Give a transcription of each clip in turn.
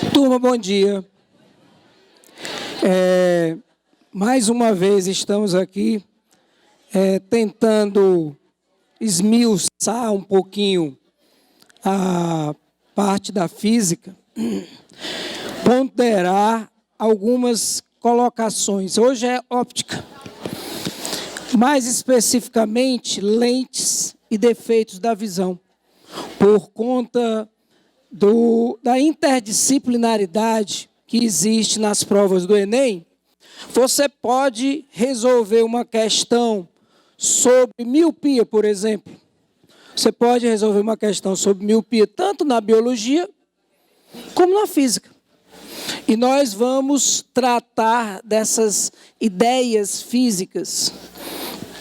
Turma, bom dia. Mais uma vez estamos aqui tentando esmiuçar um pouquinho a parte da física, ponderar algumas colocações. Hoje é óptica, mais especificamente lentes e defeitos da visão, por conta da interdisciplinaridade que existe nas provas do Enem. Você pode resolver uma questão sobre miopia, por exemplo. Você pode resolver uma questão sobre miopia tanto na biologia como na física. E nós vamos tratar dessas ideias físicas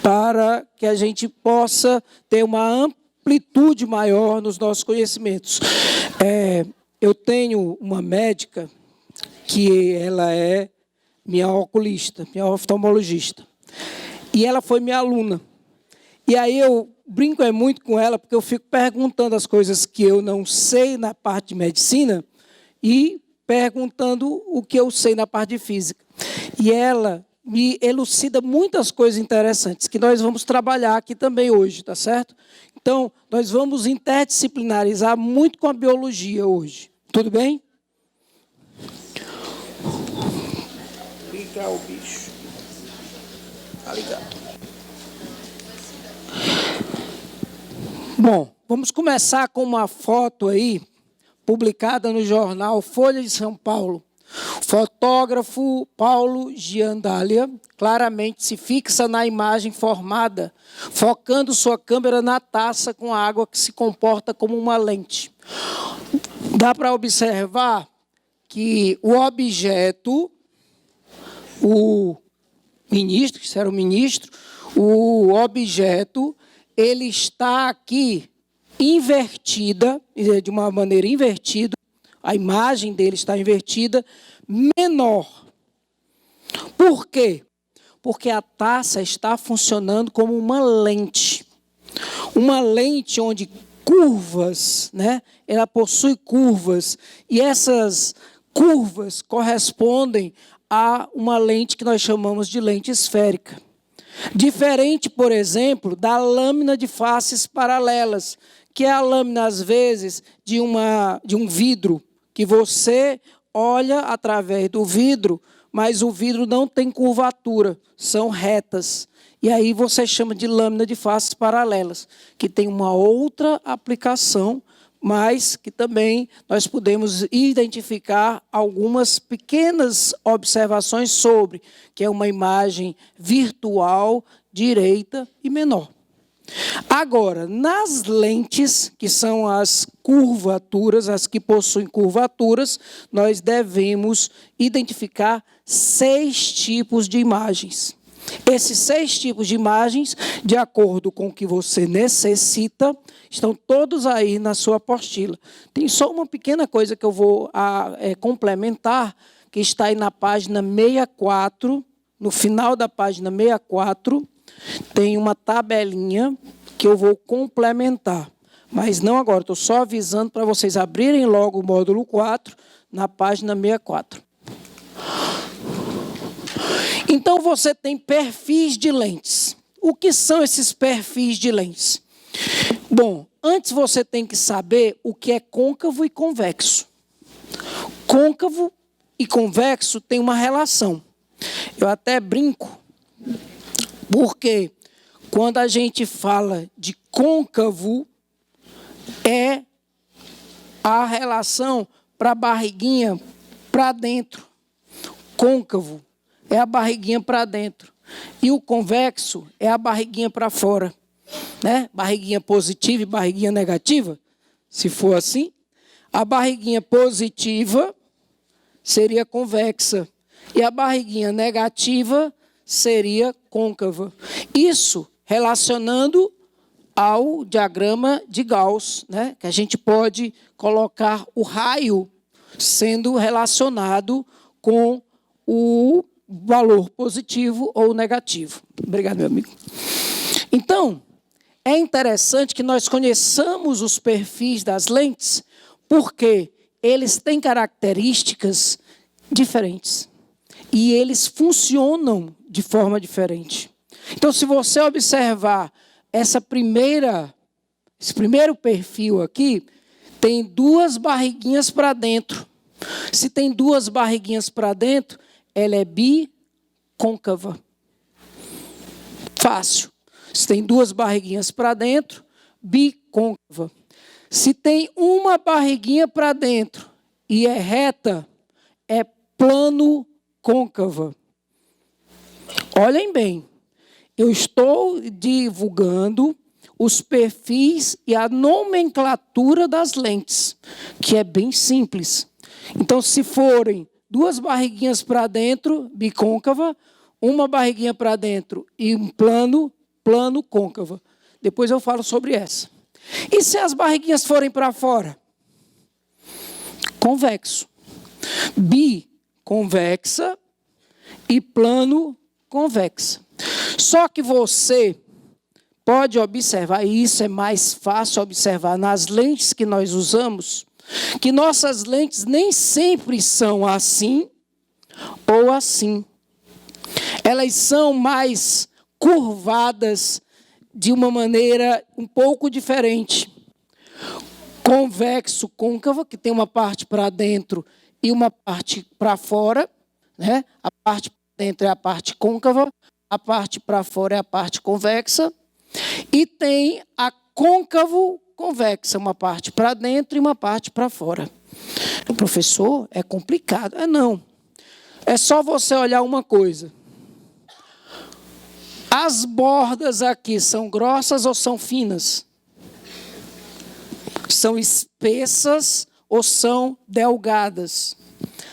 para que a gente possa ter uma amplitude maior nos nossos conhecimentos. Eu tenho uma médica que ela é minha oculista, minha oftalmologista. E ela foi minha aluna. E aí eu brinco muito com ela, porque eu fico perguntando as coisas que eu não sei na parte de medicina e perguntando o que eu sei na parte de física. E ela me elucida muitas coisas interessantes, que nós vamos trabalhar aqui também hoje, tá certo? Então, nós vamos interdisciplinarizar muito com a biologia hoje. Tudo bem? Ligar o bicho. Tá ligado. Bom, vamos começar com uma foto aí, publicada no jornal Folha de São Paulo. O fotógrafo Paulo Giandalia claramente se fixa na imagem formada, focando sua câmera na taça com água que se comporta como uma lente. Dá para observar que o objeto, o ministro, que era o ministro, o objeto, ele está aqui invertida, de uma maneira invertida, a imagem dele está invertida, menor. Por quê? Porque a taça está funcionando como uma lente. Uma lente onde curvas, né? Ela possui curvas, e essas curvas correspondem a uma lente que nós chamamos de lente esférica. Diferente, por exemplo, da lâmina de faces paralelas, que é a lâmina, às vezes, de um vidro, que você olha através do vidro, mas o vidro não tem curvatura, são retas. E aí você chama de lâmina de faces paralelas, que tem uma outra aplicação, mas que também nós podemos identificar algumas pequenas observações sobre, que é uma imagem virtual, direita e menor. Agora, nas lentes, que são as curvaturas, as que possuem curvaturas, nós devemos identificar 6 tipos de imagens. Esses 6 tipos de imagens, de acordo com o que você necessita, estão todos aí na sua apostila. Tem só uma pequena coisa que eu vou complementar, que está aí na página 64, no final da página 64, tem uma tabelinha que eu vou complementar. Mas não agora, estou só avisando para vocês abrirem logo o módulo 4, na página 64. Então, você tem perfis de lentes. O que são esses perfis de lentes? Bom, antes você tem que saber o que é côncavo e convexo. Côncavo e convexo têm uma relação. Eu até brinco, porque quando a gente fala de côncavo, é a relação para a barriguinha para dentro. Côncavo é a barriguinha para dentro. E o convexo é a barriguinha para fora. Né? Barriguinha positiva e barriguinha negativa, se for assim. A barriguinha positiva seria convexa. E a barriguinha negativa seria côncava. Isso relacionando ao diagrama de Gauss, né? Que a gente pode colocar o raio sendo relacionado com o valor positivo ou negativo. Obrigado, meu amigo. Então, é interessante que nós conheçamos os perfis das lentes, porque eles têm características diferentes. E eles funcionam de forma diferente. Então, se você observar esse primeiro perfil aqui, tem 2 barriguinhas para dentro. Se tem 2 barriguinhas para dentro, ela é bicôncava. Fácil. Se tem 2 barriguinhas para dentro, bicôncava. Se tem uma barriguinha para dentro e é reta, é plano-côncava. Olhem bem, eu estou divulgando os perfis e a nomenclatura das lentes, que é bem simples. Então, se forem 2 barriguinhas para dentro, bicôncava, uma barriguinha para dentro e um plano-côncava. Depois eu falo sobre essa. E se as barriguinhas forem para fora? Convexo. Biconvexa e plano-convexa. Só que você pode observar, e isso é mais fácil observar nas lentes que nós usamos, que nossas lentes nem sempre são assim ou assim. Elas são mais curvadas de uma maneira um pouco diferente. Convexo, côncava, que tem uma parte para dentro e uma parte para fora, né? A parte para dentro é a parte côncava, a parte para fora é a parte convexa. E tem a côncavo-convexa, uma parte para dentro e uma parte para fora. Professor, é complicado. Não. É só você olhar uma coisa. As bordas aqui são grossas ou são finas? São espessas ou são delgadas?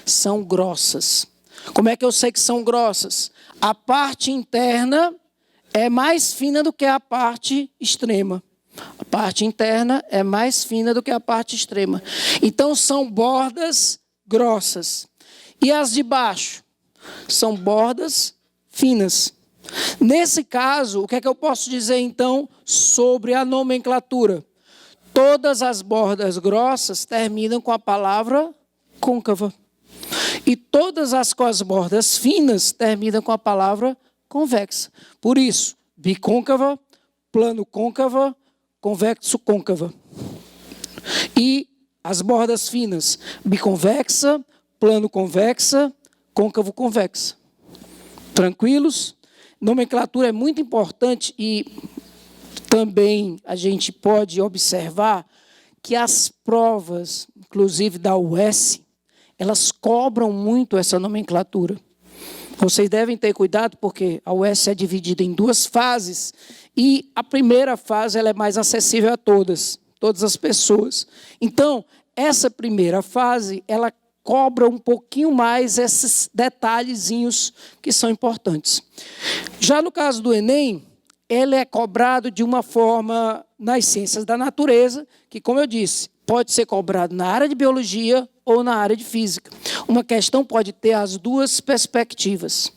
São grossas. Como é que eu sei que são grossas? A parte interna é mais fina do que a parte extrema. A parte interna é mais fina do que a parte extrema. Então, são bordas grossas. E as de baixo? São bordas finas. Nesse caso, o que é que eu posso dizer, então, sobre a nomenclatura? Todas as bordas grossas terminam com a palavra côncava. E todas as bordas finas terminam com a palavra convexa. Por isso, bicôncava, plano-côncava, convexo-côncava. E as bordas finas, biconvexa, plano-convexa, côncavo-convexa. Tranquilos? Nomenclatura é muito importante e também a gente pode observar que as provas, inclusive da UES, elas cobram muito essa nomenclatura. Vocês devem ter cuidado porque a UES é dividida em 2 fases e a primeira fase ela é mais acessível a todas as pessoas. Então, essa primeira fase, ela cobra um pouquinho mais esses detalhezinhos que são importantes. Já no caso do Enem, ele é cobrado de uma forma nas ciências da natureza, que, como eu disse, pode ser cobrado na área de biologia ou na área de física. Uma questão pode ter as 2 perspectivas.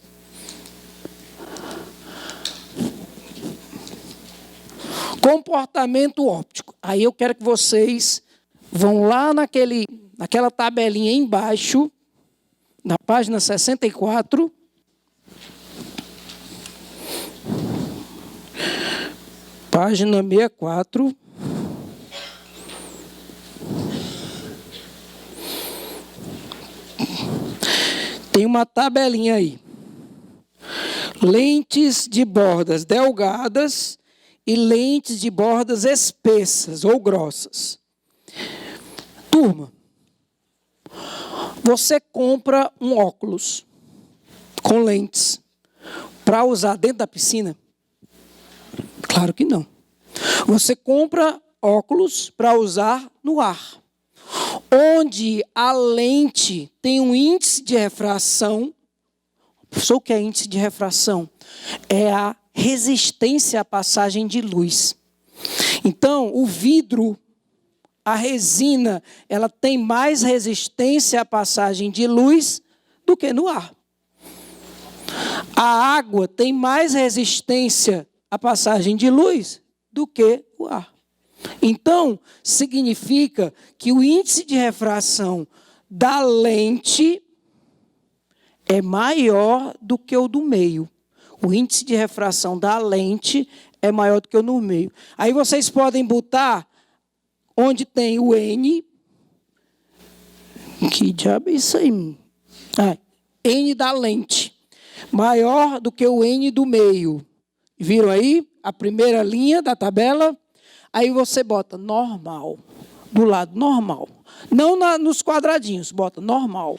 Comportamento óptico. Aí eu quero que vocês vão lá naquela tabelinha embaixo, na página 64. Página 64. Tem uma tabelinha aí. Lentes de bordas delgadas e lentes de bordas espessas ou grossas. Turma, você compra um óculos com lentes para usar dentro da piscina? Claro que não. Você compra óculos para usar no ar, onde a lente tem um índice de refração. Professor, o que é índice de refração? É a resistência à passagem de luz. Então, o vidro, a resina, ela tem mais resistência à passagem de luz do que no ar. A água tem mais resistência à passagem de luz do que o ar. Então, significa que o índice de refração da lente é maior do que o do meio. O índice de refração da lente é maior do que o do meio. Aí vocês podem botar onde tem o N. Que diabo é isso aí? N da lente. Maior do que o N do meio. Viram aí? A primeira linha da tabela. Aí você bota normal. Do lado normal. Não nos quadradinhos, bota normal.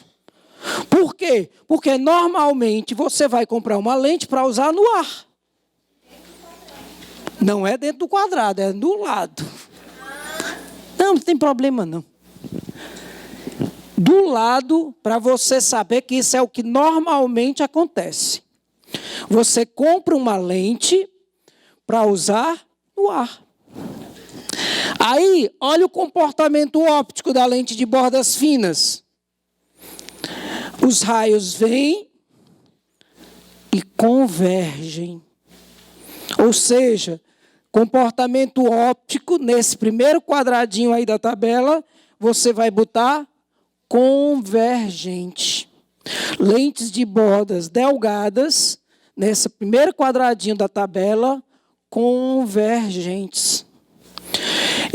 Por quê? Porque normalmente você vai comprar uma lente para usar no ar. Não é dentro do quadrado, é do lado. Não tem problema não. Do lado, para você saber que isso é o que normalmente acontece. Você compra uma lente para usar no ar. Aí, olha o comportamento óptico da lente de bordas finas. Os raios vêm e convergem. Ou seja, comportamento óptico, nesse primeiro quadradinho aí da tabela, você vai botar convergente. Lentes de bordas delgadas, nesse primeiro quadradinho da tabela, convergentes.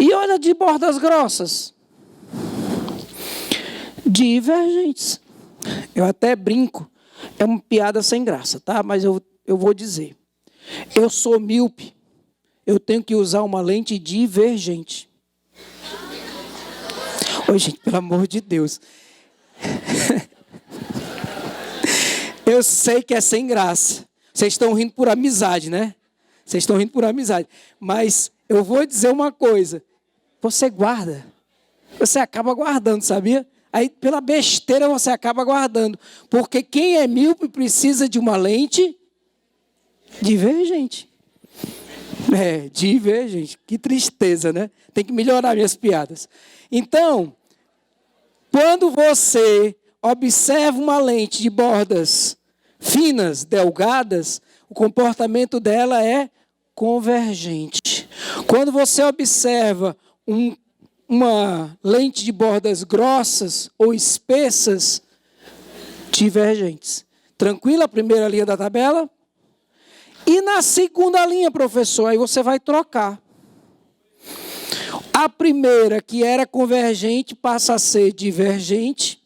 E olha de bordas grossas. Divergentes. Eu até brinco, é uma piada sem graça, tá? Mas eu vou dizer. Eu sou míope, eu tenho que usar uma lente divergente. Ô, gente, pelo amor de Deus. Eu sei que é sem graça. Vocês estão rindo por amizade, né? Vocês estão rindo por amizade. Mas eu vou dizer uma coisa. Você guarda. Você acaba guardando, sabia? Aí, pela besteira, você acaba guardando. Porque quem é míope precisa de uma lente divergente. Divergente. Que tristeza, né? Tem que melhorar minhas piadas. Então, quando você observa uma lente de bordas finas, delgadas, o comportamento dela é convergente. Quando você observa uma lente de bordas grossas ou espessas, divergentes. Tranquilo a primeira linha da tabela? E na segunda linha, professor, aí você vai trocar. A primeira, que era convergente, passa a ser divergente.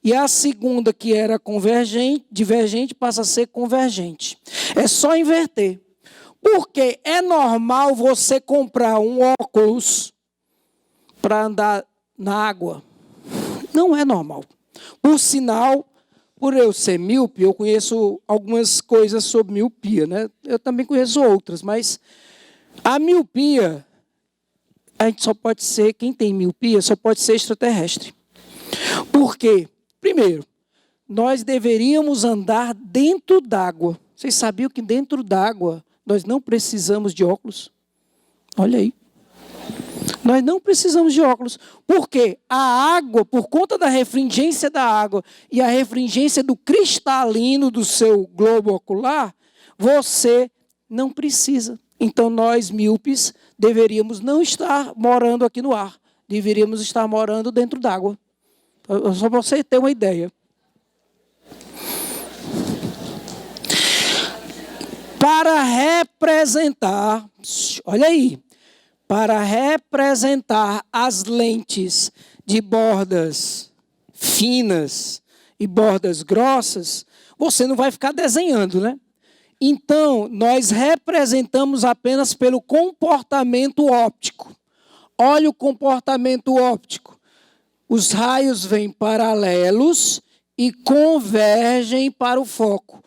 E a segunda, que era divergente, passa a ser convergente. É só inverter. Porque é normal você comprar um óculos para andar na água. Não é normal. Por sinal, por eu ser míope, eu conheço algumas coisas sobre miopia, né? Eu também conheço outras, mas a miopia, a gente só pode ser, quem tem miopia, só pode ser extraterrestre. Por quê? Primeiro, nós deveríamos andar dentro d'água. Vocês sabiam que dentro d'água nós não precisamos de óculos? Olha aí. Nós não precisamos de óculos. Por quê? A água, por conta da refringência da água e a refringência do cristalino do seu globo ocular, você não precisa. Então, nós, míopes, deveríamos não estar morando aqui no ar. Deveríamos estar morando dentro d'água. Só para você ter uma ideia. Para representar, olha aí, para representar as lentes de bordas finas e bordas grossas, você não vai ficar desenhando, né? Então, nós representamos apenas pelo comportamento óptico. Olha o comportamento óptico. Os raios vêm paralelos e convergem para o foco.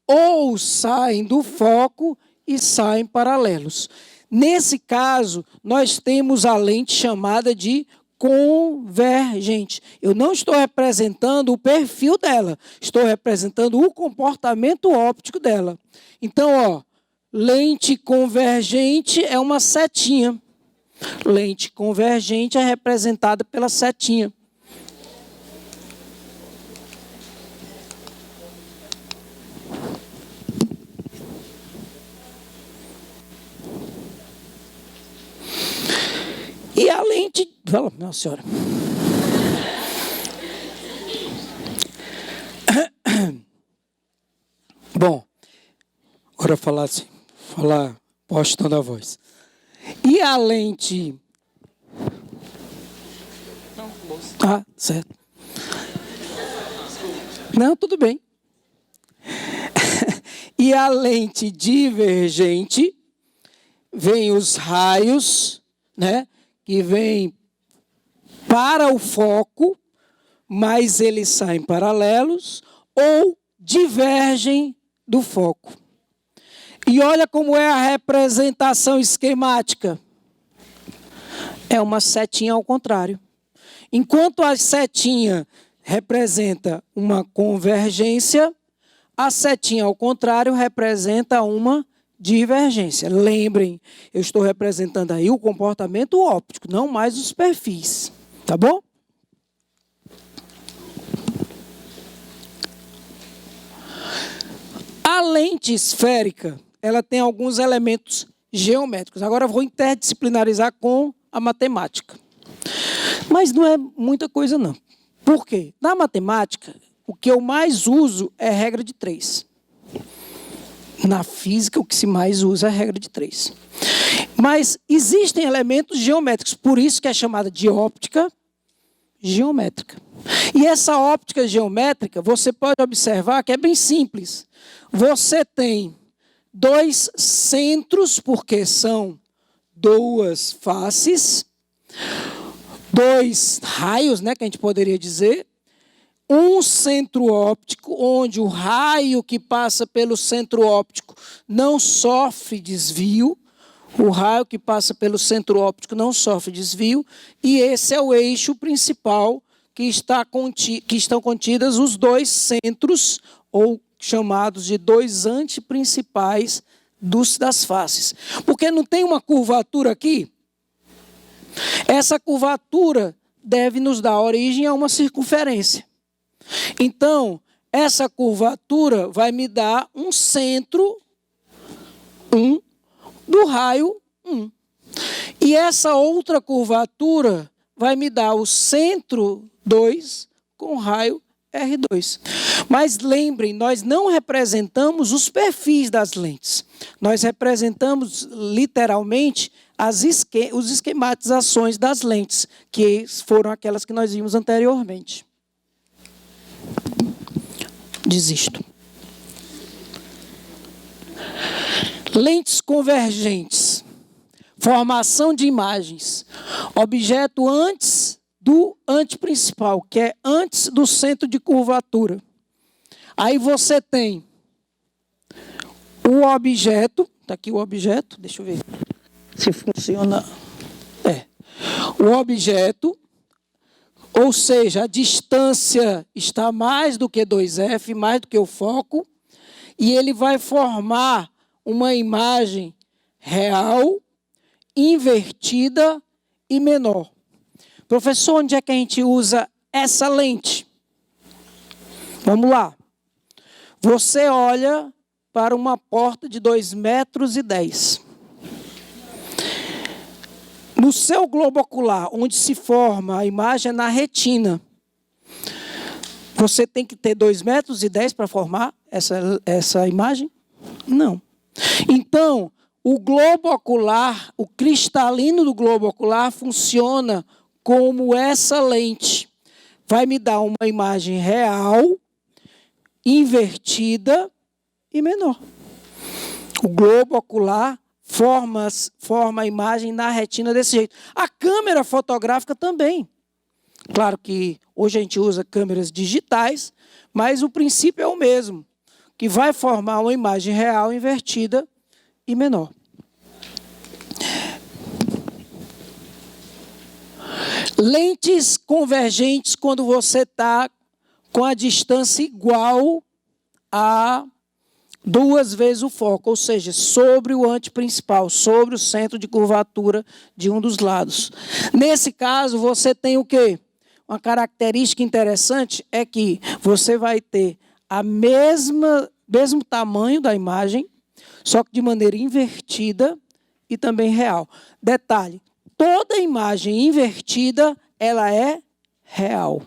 Ou saem do foco e saem paralelos. Nesse caso, nós temos a lente chamada de convergente. Eu não estou representando o perfil dela, estou representando o comportamento óptico dela. Então, lente convergente é uma setinha. Lente convergente é representada pela setinha. falar, não, senhora. Bom, agora falar postando a voz. E a lente... Ah, certo. Não, tudo bem. E a lente divergente, vem os raios, né, que vêm para o foco, mas eles saem paralelos ou divergem do foco. E olha como é a representação esquemática. É uma setinha ao contrário. Enquanto a setinha representa uma convergência, a setinha ao contrário representa uma divergência. Lembrem, eu estou representando aí o comportamento óptico, não mais os perfis. Tá bom? A lente esférica, ela tem alguns elementos geométricos. Agora eu vou interdisciplinarizar com a matemática. Mas não é muita coisa, não. Por quê? Na matemática, o que eu mais uso é regra de 3. Na física, o que se mais usa é a regra de 3. Mas existem elementos geométricos, por isso que é chamada de óptica geométrica. E essa óptica geométrica, você pode observar que é bem simples. Você tem 2 centros, porque são 2 faces, 2 raios, né, que a gente poderia dizer, um centro óptico, onde o raio que passa pelo centro óptico não sofre desvio, o raio que passa pelo centro óptico não sofre desvio, e esse é o eixo principal que estão contidas os 2 centros, ou chamados de 2 antiprincipais das faces. Porque não tem uma curvatura aqui? Essa curvatura deve nos dar origem a uma circunferência. Então, essa curvatura vai me dar um centro 1 do raio 1. E essa outra curvatura vai me dar o centro 2 com raio R2. Mas lembrem, nós não representamos os perfis das lentes. Nós representamos literalmente as esquematizações das lentes, que foram aquelas que nós vimos anteriormente. Desisto. Lentes convergentes. Formação de imagens. Objeto antes do antiprincipal, que é antes do centro de curvatura. Aí você tem o objeto, está aqui o objeto, deixa eu ver se funciona. O objeto, ou seja, a distância está mais do que 2F, mais do que o foco, e ele vai formar uma imagem real, invertida e menor. Professor, onde é que a gente usa essa lente? Vamos lá. Você olha para uma porta de 2,10 metros. No seu globo ocular, onde se forma a imagem é na retina. Você tem que ter 2,10 metros para formar essa imagem? Não. Então, o globo ocular, o cristalino do globo ocular funciona como essa lente. Vai me dar uma imagem real, invertida e menor. O globo ocular forma a imagem na retina desse jeito. A câmera fotográfica também. Claro que hoje a gente usa câmeras digitais, mas o princípio é o mesmo, que vai formar uma imagem real, invertida e menor. Lentes convergentes quando você está com a distância igual a 2 vezes o foco, ou seja, sobre o antiprincipal, sobre o centro de curvatura de um dos lados. Nesse caso, você tem o quê? Uma característica interessante é que você vai ter a mesmo tamanho da imagem, só que de maneira invertida e também real. Detalhe, toda imagem invertida, ela é real.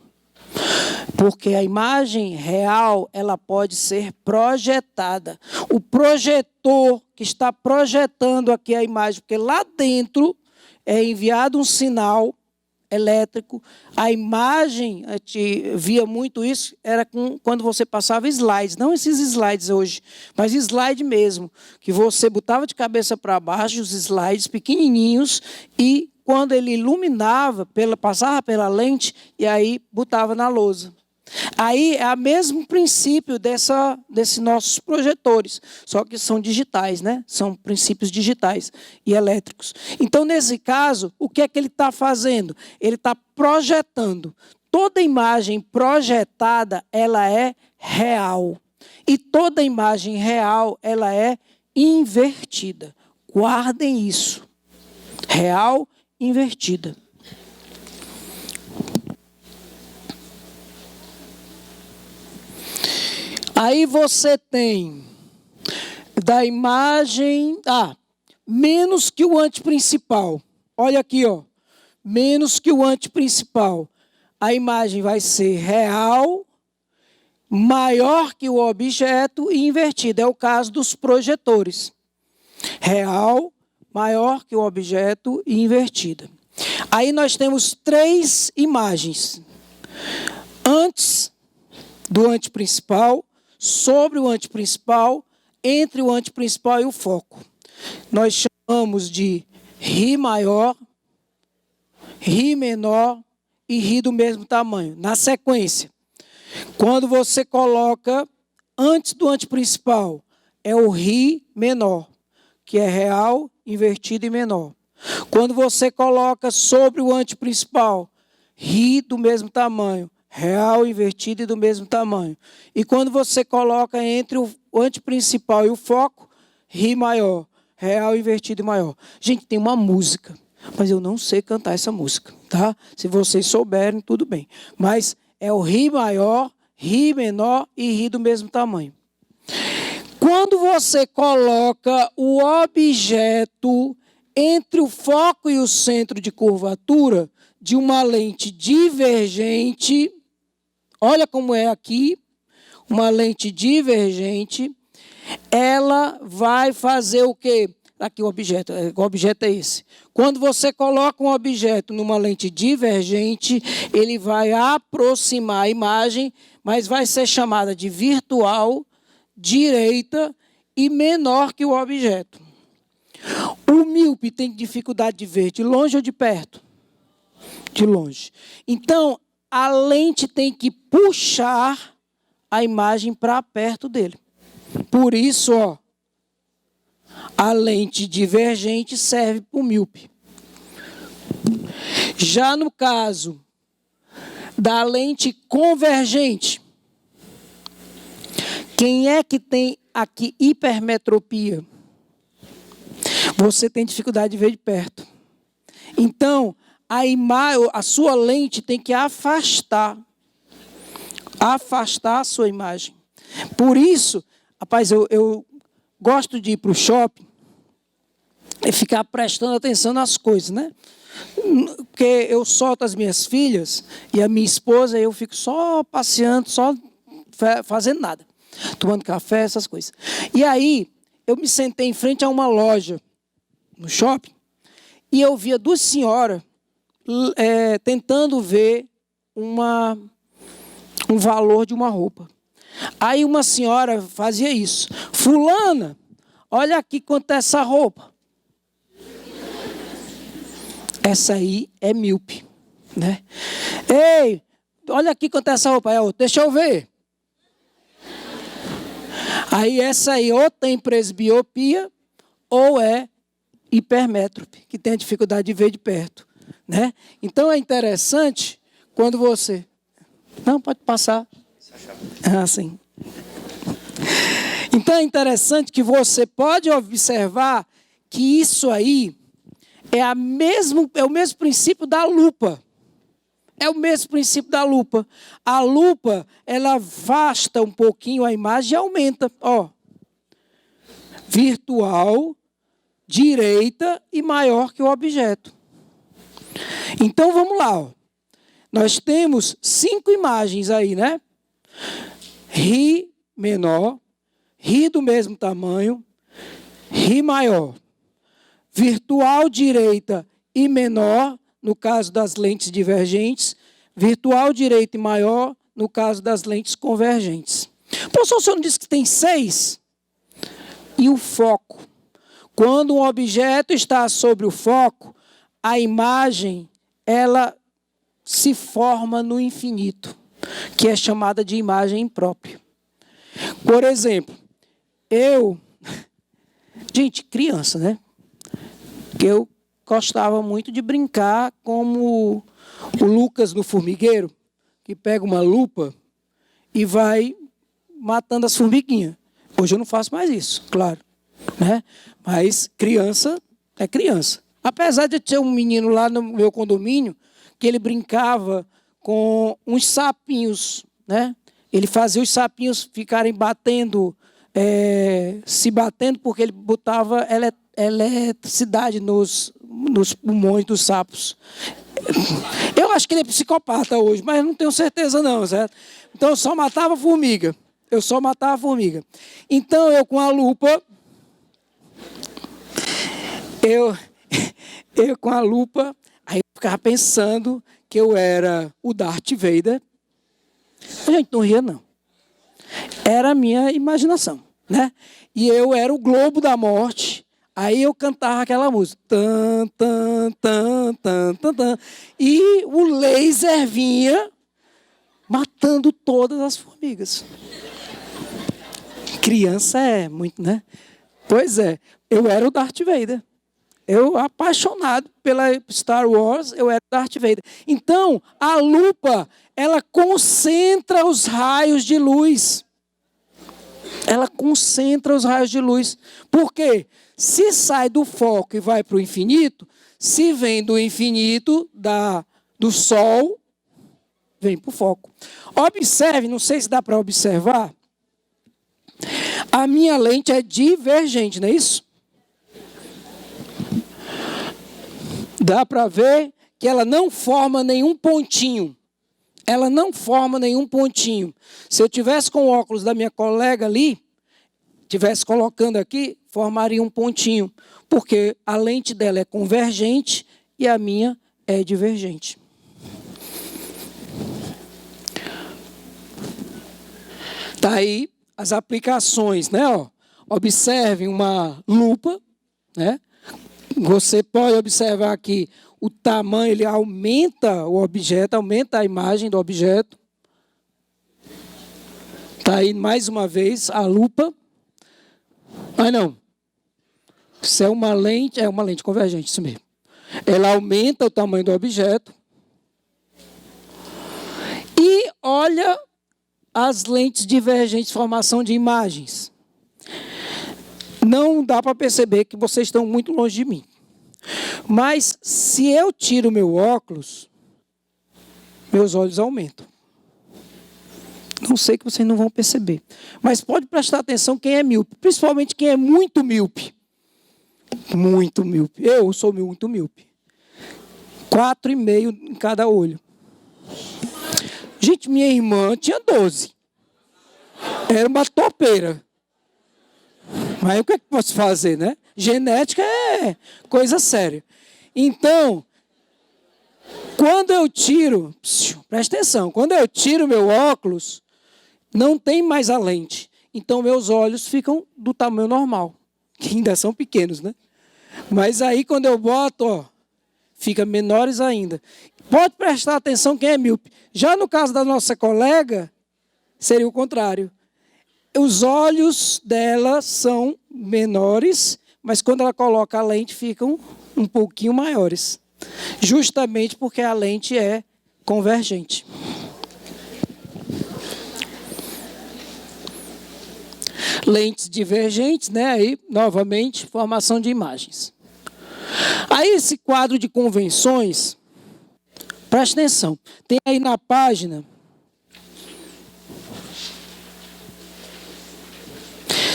Porque a imagem real, ela pode ser projetada. O projetor que está projetando aqui a imagem, porque lá dentro é enviado um sinal elétrico. A imagem, a gente via muito isso, era quando você passava slides. Não esses slides hoje, mas slide mesmo. Que você botava de cabeça para baixo os slides pequenininhos e quando ele iluminava, passava pela lente e aí botava na lousa. Aí é o mesmo princípio desses nossos projetores, só que são digitais, né? São princípios digitais e elétricos. Então, nesse caso, o que é que ele está fazendo? Ele está projetando. Toda imagem projetada, ela é real. E toda imagem real, ela é invertida. Guardem isso. Real, invertida. Aí você tem da imagem, menos que o anteprincipal. Olha aqui, ó, menos que o anteprincipal. A imagem vai ser real, maior que o objeto e invertida. É o caso dos projetores. Real, maior que o objeto e invertida. Aí nós temos 3 imagens. Antes do anteprincipal, sobre o anteprincipal, entre o anteprincipal e o foco. Nós chamamos de Ri maior, Ri menor e Ri do mesmo tamanho. Na sequência, quando você coloca antes do anteprincipal, é o Ri menor, que é real, invertido e menor. Quando você coloca sobre o anteprincipal, Ri do mesmo tamanho, real, invertido e do mesmo tamanho. E quando você coloca entre o anteprincipal e o foco, Ri maior, real, invertido e maior. Gente, tem uma música, mas eu não sei cantar essa música, tá? Se vocês souberem, tudo bem. Mas é o Ri maior, Ri menor e Ri do mesmo tamanho. Quando você coloca o objeto entre o foco e o centro de curvatura de uma lente divergente, olha como é aqui, uma lente divergente, ela vai fazer o quê? Aqui o objeto é esse. Quando você coloca um objeto numa lente divergente, ele vai aproximar a imagem, mas vai ser chamada de virtual, direita e menor que o objeto. O míope tem dificuldade de ver de longe ou de perto? De longe. Então, a lente tem que puxar a imagem para perto dele. Por isso, ó, a lente divergente serve para o míope. Já no caso da lente convergente, quem é que tem aqui hipermetropia? Você tem dificuldade de ver de perto. Então, a sua lente tem que afastar a sua imagem. Por isso, rapaz, eu gosto de ir para o shopping e ficar prestando atenção nas coisas, né? Porque eu solto as minhas filhas e a minha esposa, eu fico só passeando, só fazendo nada. Tomando café, essas coisas. E aí, eu me sentei em frente a uma loja no shopping e eu via 2 senhoras tentando ver um valor de uma roupa. Aí uma senhora fazia isso. Fulana, olha aqui quanto é essa roupa. Essa aí é míope, né? Ei, olha aqui quanto é essa roupa. É outra, deixa eu ver. Aí essa aí ou tem presbiopia ou é hipermétrope, que tem a dificuldade de ver de perto, né? Então é interessante quando você... Não, pode passar. Assim. Então é interessante que você pode observar que isso aí é o mesmo princípio da lupa. É o mesmo princípio da lupa. A lupa, ela afasta um pouquinho a imagem e aumenta. Ó, virtual, direita e maior que o objeto. Então, vamos lá. Ó. Nós temos 5 imagens aí, né? Ri menor, Ri do mesmo tamanho, Ri maior. Virtual direita e menor, no caso das lentes divergentes. Virtual direita e maior, no caso das lentes convergentes. Professor, o senhor não disse que tem 6? E o foco? Quando um objeto está sobre o foco, a imagem, ela se forma no infinito, que é chamada de imagem imprópria. Por exemplo, gente, criança, né? Eu gostava muito de brincar como o Lucas no formigueiro, que pega uma lupa e vai matando as formiguinhas. Hoje eu não faço mais isso, claro, né? Mas criança é criança. Apesar de ter um menino lá no meu condomínio, que ele brincava com uns sapinhos, né? Ele fazia os sapinhos ficarem batendo, se batendo, porque ele botava eletricidade nos pulmões dos sapos. Eu acho que ele é psicopata hoje, mas não tenho certeza não, certo? Então eu só matava formiga. Então eu com a lupa, eu com a lupa, aí eu ficava pensando que eu era o Darth Vader. A gente não ria, não. Era a minha imaginação, né? E eu era o Globo da Morte. Aí eu cantava aquela música. Tan, tan, tan, tan, tan, tan. E o laser vinha matando todas as formigas. Criança é muito, né? Pois é, eu era o Darth Vader. Eu, apaixonado pela Star Wars, eu era Darth Vader. Então, a lupa, ela concentra os raios de luz. Por quê? Se sai do foco e vai para o infinito, se vem do infinito, do Sol, vem para o foco. Observe, não sei se dá para observar, a minha lente é divergente, não é isso? Dá para ver que ela não forma nenhum pontinho. Se eu tivesse com o óculos da minha colega ali, tivesse colocando aqui, formaria um pontinho. Porque a lente dela é convergente e a minha é divergente. Tá aí as aplicações, né? Ó, observe uma lupa, né? Você pode observar aqui o tamanho, ele aumenta o objeto, aumenta a imagem do objeto. Está aí mais uma vez a lupa. Mas não. Isso é uma lente convergente, isso mesmo. Ela aumenta o tamanho do objeto. E olha as lentes divergentes, formação de imagens. Não dá para perceber que vocês estão muito longe de mim. Mas se eu tiro meu óculos, meus olhos aumentam. Não sei que vocês não vão perceber. Mas pode prestar atenção quem é míope. Principalmente quem é muito míope. Muito míope. Eu sou muito míope. 4,5 em cada olho. Gente, minha irmã tinha 12. Era uma topeira. Mas o que é que posso fazer, né? Genética é coisa séria. Então, quando eu tiro, presta atenção, quando eu tiro meu óculos, não tem mais a lente. Então, meus olhos ficam do tamanho normal, que ainda são pequenos, né? Mas aí, quando eu boto, ó, fica menores ainda. Pode prestar atenção quem é míope. Já no caso da nossa colega, seria o contrário. Os olhos dela são menores, mas quando ela coloca a lente, ficam um pouquinho maiores. Justamente porque a lente é convergente. Lentes divergentes, né? Aí, novamente, formação de imagens. Aí, esse quadro de convenções, presta atenção, tem aí na página...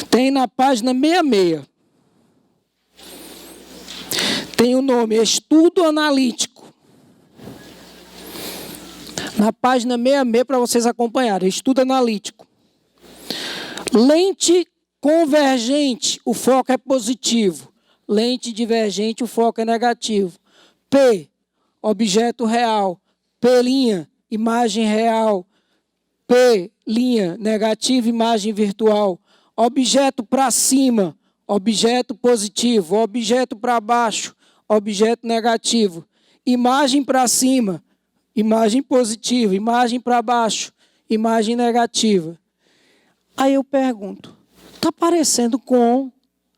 Tem na página 66. Tem o nome Estudo Analítico. Na página 66, para vocês acompanharem. Estudo analítico. Lente convergente, o foco é positivo. Lente divergente, o foco é negativo. P, objeto real. P', imagem real. P', negativo, imagem virtual. Objeto para cima, objeto positivo. Objeto para baixo, objeto negativo. Imagem para cima, imagem positiva. Imagem para baixo, imagem negativa. Aí eu pergunto, está parecendo com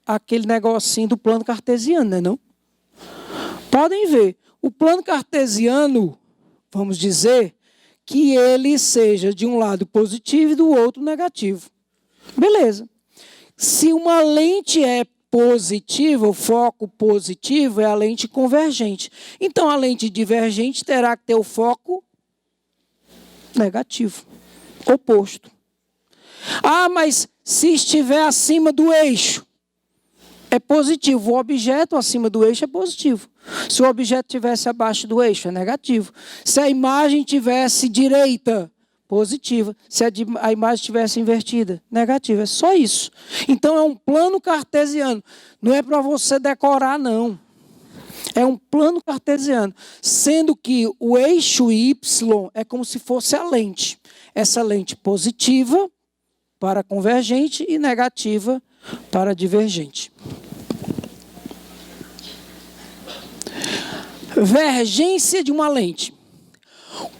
aquele negocinho do plano cartesiano, não é não? Podem ver, o plano cartesiano, vamos dizer, que ele seja de um lado positivo e do outro negativo. Beleza. Se uma lente é positiva, o foco positivo é a lente convergente. Então, a lente divergente terá que ter o foco negativo, oposto. Ah, mas se estiver acima do eixo, é positivo. O objeto acima do eixo é positivo. Se o objeto estivesse abaixo do eixo, é negativo. Se a imagem estivesse direita, positiva. Se a imagem estivesse invertida, negativa. É só isso. Então, é um plano cartesiano. Não é para você decorar, não. É um plano cartesiano. Sendo que o eixo Y é como se fosse a lente. Essa lente positiva para convergente e negativa para divergente. Vergência de uma lente.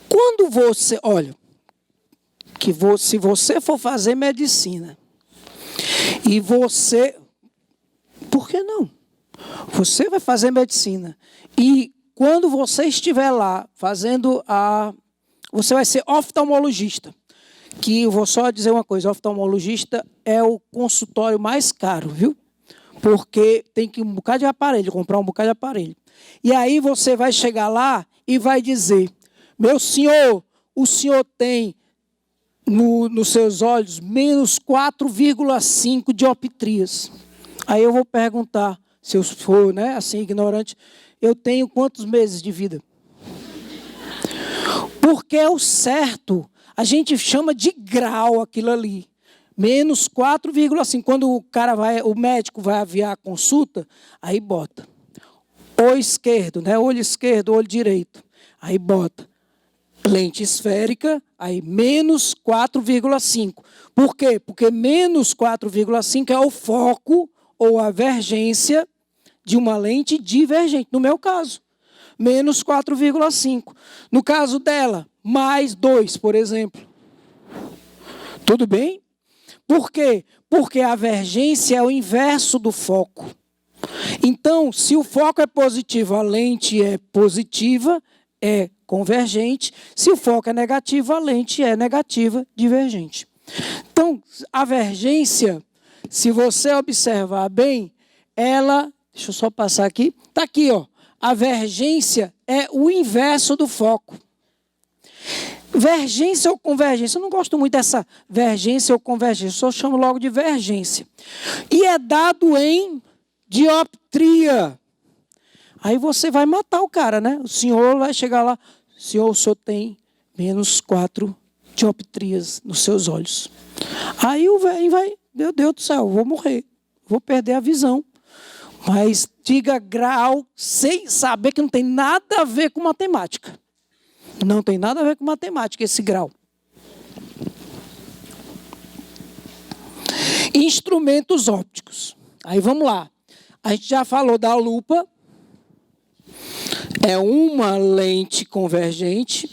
Quando você, olha, se você for fazer medicina e você, por que não? Você vai fazer medicina e quando você estiver lá fazendo você vai ser oftalmologista. Que eu vou só dizer uma coisa, oftalmologista é o consultório mais caro, viu? Porque tem que um bocado de aparelho, comprar um bocado de aparelho. E aí você vai chegar lá e vai dizer, meu senhor, o senhor tem nos seus olhos menos 4,5 dioptrias. Aí eu vou perguntar, se eu for assim ignorante, eu tenho quantos meses de vida? Porque é o certo. A gente chama de grau aquilo ali. Menos 4,5. Quando o médico vai aviar a consulta, aí bota. Olho esquerdo, olho esquerdo, olho direito. Aí bota. Lente esférica, aí menos 4,5. Por quê? Porque menos 4,5 é o foco ou a vergência de uma lente divergente. No meu caso, menos 4,5. No caso dela, mais 2, por exemplo. Tudo bem? Por quê? Porque a vergência é o inverso do foco. Então, se o foco é positivo, a lente é positiva, é convergente. Se o foco é negativo, a lente é negativa, divergente. Então, a vergência, se você observar bem, ela... Deixa eu só passar aqui. Está aqui, ó. A vergência é o inverso do foco. Vergência ou convergência? Eu não gosto muito dessa vergência ou convergência, só chamo logo de vergência. E é dado em dioptria. Aí você vai matar o cara, né? O senhor vai chegar lá, o senhor tem menos 4 dioptrias nos seus olhos. Aí o velho vai, meu Deus do céu, vou morrer, vou perder a visão. Mas diga grau sem saber que não tem nada a ver com matemática. Não tem nada a ver com matemática esse grau. Instrumentos ópticos. Aí vamos lá. A gente já falou da lupa. É uma lente convergente.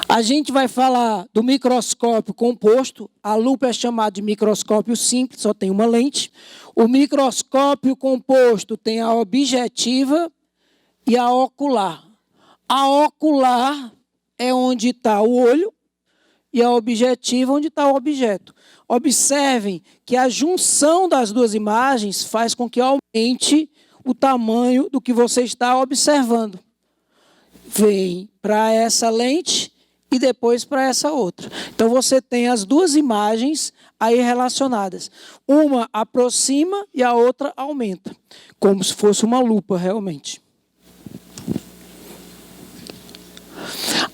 A gente vai falar do microscópio composto. A lupa é chamada de microscópio simples, só tem uma lente. O microscópio composto tem a objetiva e a ocular. A ocular é onde está o olho e a objetiva onde está o objeto. Observem que a junção das duas imagens faz com que aumente o tamanho do que você está observando. Vem para essa lente e depois para essa outra. Então, você tem as duas imagens aí relacionadas. Uma aproxima e a outra aumenta, como se fosse uma lupa realmente.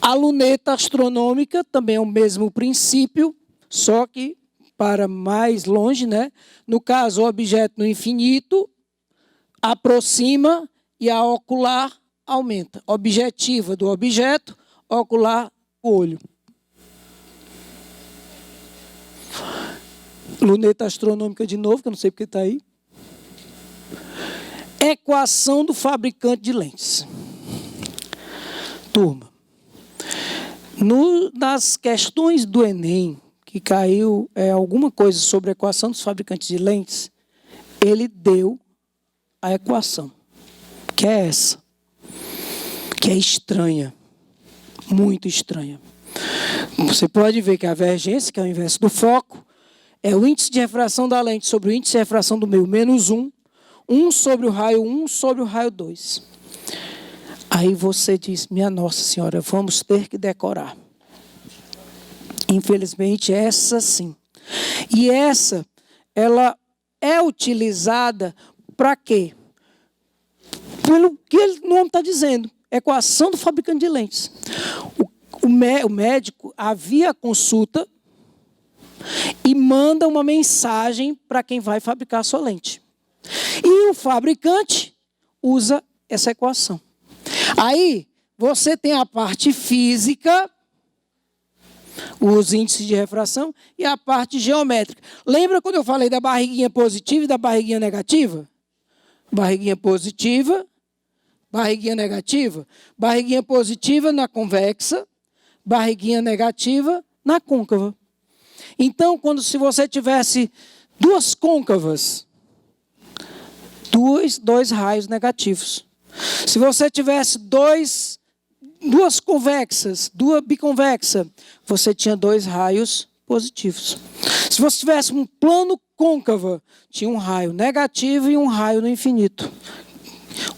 A luneta astronômica também é o mesmo princípio, só que para mais longe, né? No caso, o objeto no infinito aproxima e a ocular aumenta. Objetiva do objeto, ocular do olho. Luneta astronômica de novo, que eu não sei porque está aí. Equação do fabricante de lentes. Turma, nas questões do Enem, que caiu alguma coisa sobre a equação dos fabricantes de lentes, ele deu a equação, que é essa, que é estranha, muito estranha. Você pode ver que a vergência, que é o inverso do foco, é o índice de refração da lente sobre o índice de refração do meio, menos 1, 1 sobre o raio 1 sobre o raio 2. Aí você diz, minha Nossa Senhora, vamos ter que decorar. Infelizmente, essa sim. E essa, ela é utilizada para quê? Pelo que o nome está dizendo, equação do fabricante de lentes. O médico avia a consulta e manda uma mensagem para quem vai fabricar a sua lente. E o fabricante usa essa equação. Aí, você tem a parte física, os índices de refração, e a parte geométrica. Lembra quando eu falei da barriguinha positiva e da barriguinha negativa? Barriguinha positiva, barriguinha negativa. Barriguinha positiva na convexa, barriguinha negativa na côncava. Então, se você tivesse duas côncavas, dois raios negativos. Se você tivesse duas convexas, duas biconvexas, você tinha 2 raios positivos. Se você tivesse um plano côncavo, tinha um raio negativo e um raio no infinito.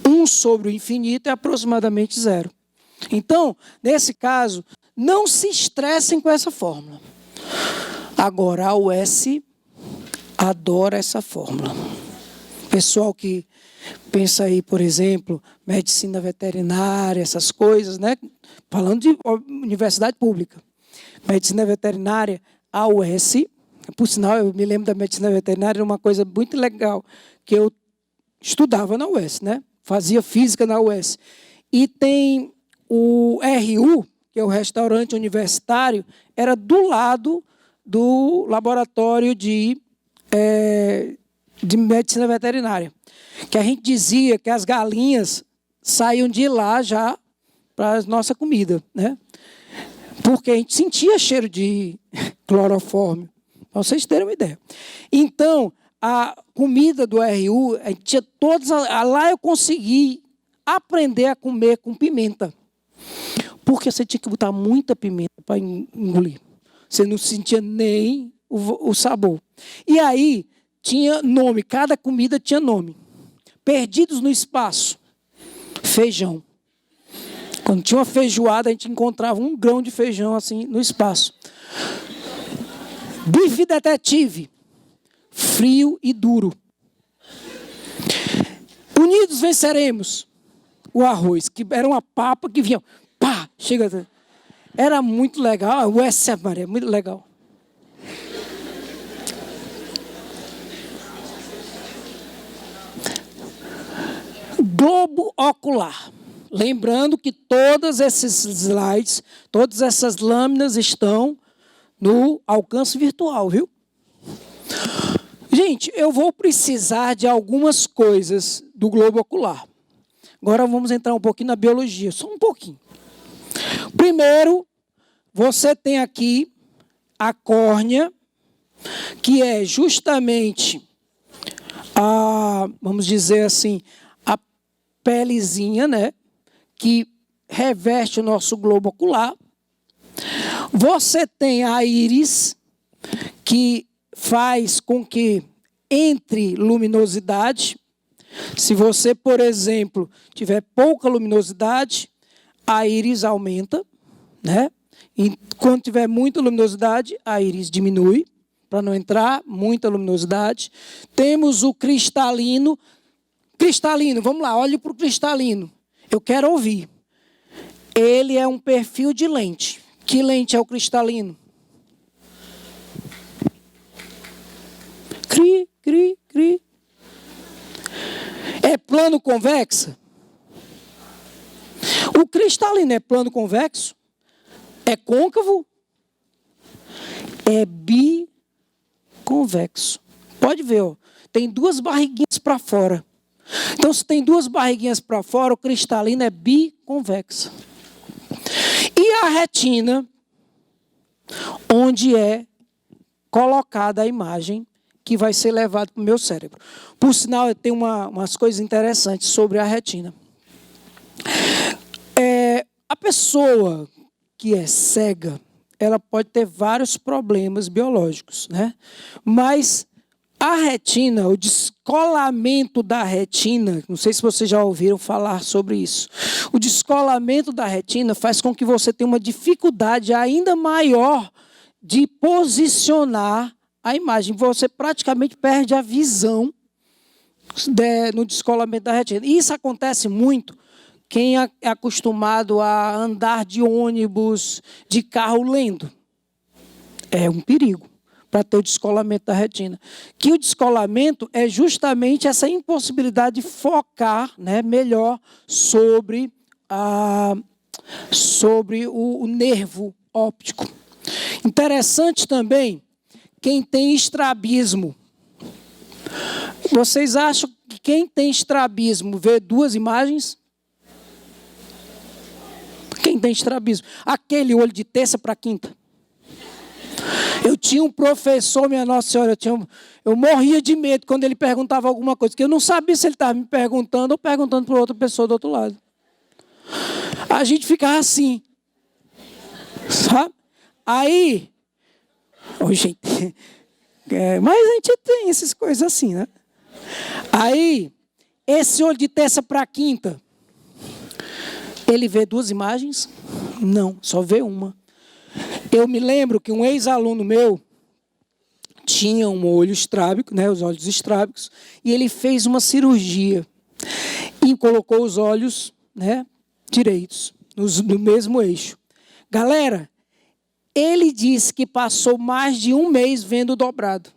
1 sobre o infinito é aproximadamente 0. Então, nesse caso, não se estressem com essa fórmula. Agora, a UES adora essa fórmula. Pessoal que pensa aí, por exemplo, medicina veterinária, essas coisas, né? Falando de universidade pública. Medicina veterinária, a UES, por sinal, eu me lembro da medicina veterinária, era uma coisa muito legal, que eu estudava na UES, né? Fazia física na UES. E tem o RU, que é o restaurante universitário, era do lado do laboratório de medicina veterinária. Que a gente dizia que as galinhas saíam de lá já para a nossa comida, né? Porque a gente sentia cheiro de clorofórmio, para vocês terem uma ideia. Então, a comida do RU, a gente tinha todas. Lá eu consegui aprender a comer com pimenta. Porque você tinha que botar muita pimenta para engolir. Você não sentia nem o sabor. E aí, tinha nome, cada comida tinha nome. Perdidos no espaço, feijão. Quando tinha uma feijoada, a gente encontrava um grão de feijão assim no espaço. Bife detetive, frio e duro. Unidos venceremos. O arroz, que era uma papa que vinha, pá, chega. Era muito legal, o S. Maria, muito legal. Globo ocular. Lembrando que todos esses slides, todas essas lâminas estão no alcance virtual, viu? Gente, eu vou precisar de algumas coisas do globo ocular. Agora vamos entrar um pouquinho na biologia, só um pouquinho. Primeiro, você tem aqui a córnea, que é justamente vamos dizer assim, a pelezinha, né, que reveste o nosso globo ocular. Você tem a íris, que faz com que entre luminosidade. Se você, por exemplo, tiver pouca luminosidade, a íris aumenta, né? E quando tiver muita luminosidade, a íris diminui, para não entrar muita luminosidade. Temos o cristalino. Cristalino, vamos lá, olhe para o cristalino. Eu quero ouvir. ele é um perfil de lente. Que lente é o cristalino? Cri. É plano convexa? O cristalino é plano convexo? É côncavo? É biconvexo. Pode ver, ó. Tem duas barriguinhas para fora. Então, se tem duas barriguinhas para fora, o cristalino é biconvexo. E a retina, onde é colocada a imagem que vai ser levada para o meu cérebro. Por sinal, tem umas coisas interessantes sobre a retina. A pessoa que é cega, ela pode ter vários problemas biológicos, né? Mas a retina, o descolamento da retina, não sei se vocês já ouviram falar sobre isso. O descolamento da retina faz com que você tenha uma dificuldade ainda maior de posicionar a imagem. Você praticamente perde a visão no descolamento da retina. E isso acontece muito. Quem é acostumado a andar de ônibus, de carro lendo, é um perigo para ter o descolamento da retina. Que o descolamento é justamente essa impossibilidade de focar, né, melhor sobre o nervo óptico. Interessante também quem tem estrabismo. Vocês acham que quem tem estrabismo vê duas imagens? Quem tem estrabismo? Aquele olho de terça para quinta. Eu tinha um professor, minha Nossa Senhora, eu morria de medo quando ele perguntava alguma coisa, porque eu não sabia se ele estava me perguntando ou perguntando para outra pessoa do outro lado. A gente ficava assim, sabe? Aí, gente, mas a gente tem essas coisas assim, né? Aí, esse olho de terça para quinta, ele vê duas imagens? Não, só vê uma. Eu me lembro que um ex-aluno meu tinha um olho estrábico, né, os olhos estrábicos, e ele fez uma cirurgia e colocou os olhos, né, direitos, no mesmo eixo. Galera, ele disse que passou mais de um mês vendo dobrado.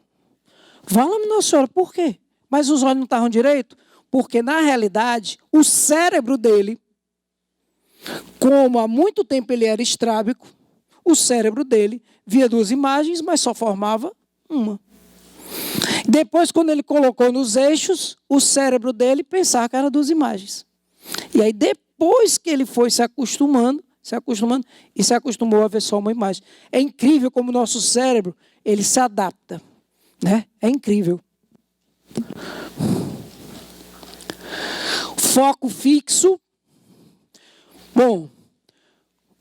Fala-me, Nossa Senhora, por quê? Mas os olhos não estavam direito? Porque, na realidade, o cérebro dele, como há muito tempo ele era estrábico, o cérebro dele via duas imagens, mas só formava uma. Depois, quando ele colocou nos eixos, o cérebro dele pensava que eram duas imagens. E aí, depois que ele foi se acostumando e se acostumou a ver só uma imagem. É incrível como o nosso cérebro, ele se adapta, né? É incrível. Foco fixo. Bom,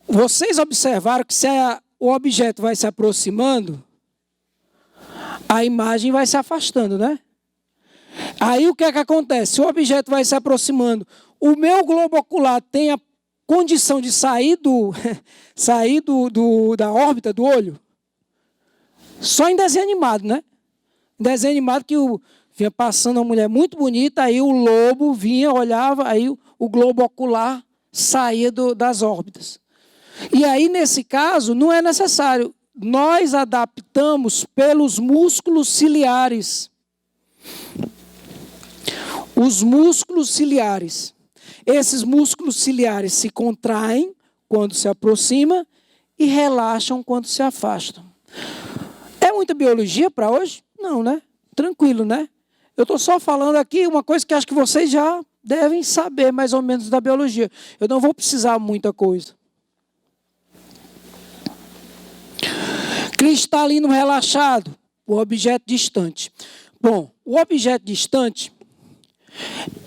vocês observaram que se o objeto vai se aproximando, a imagem vai se afastando, né? Aí o que é que acontece? Se o objeto vai se aproximando, o meu globo ocular tem a condição de sair da órbita do olho? Só em desenho animado, né? Em desenho animado que vinha passando uma mulher muito bonita, aí o lobo vinha, olhava, aí o globo ocular saía das órbitas. E aí, nesse caso, não é necessário. Nós adaptamos pelos músculos ciliares. Os músculos ciliares. Esses músculos ciliares se contraem quando se aproxima e relaxam quando se afastam. É muita biologia para hoje? Não, né? Tranquilo, né? Eu estou só falando aqui uma coisa que acho que vocês já devem saber mais ou menos da biologia. Eu não vou precisar muita coisa. Cristalino relaxado, o objeto distante. Bom, o objeto distante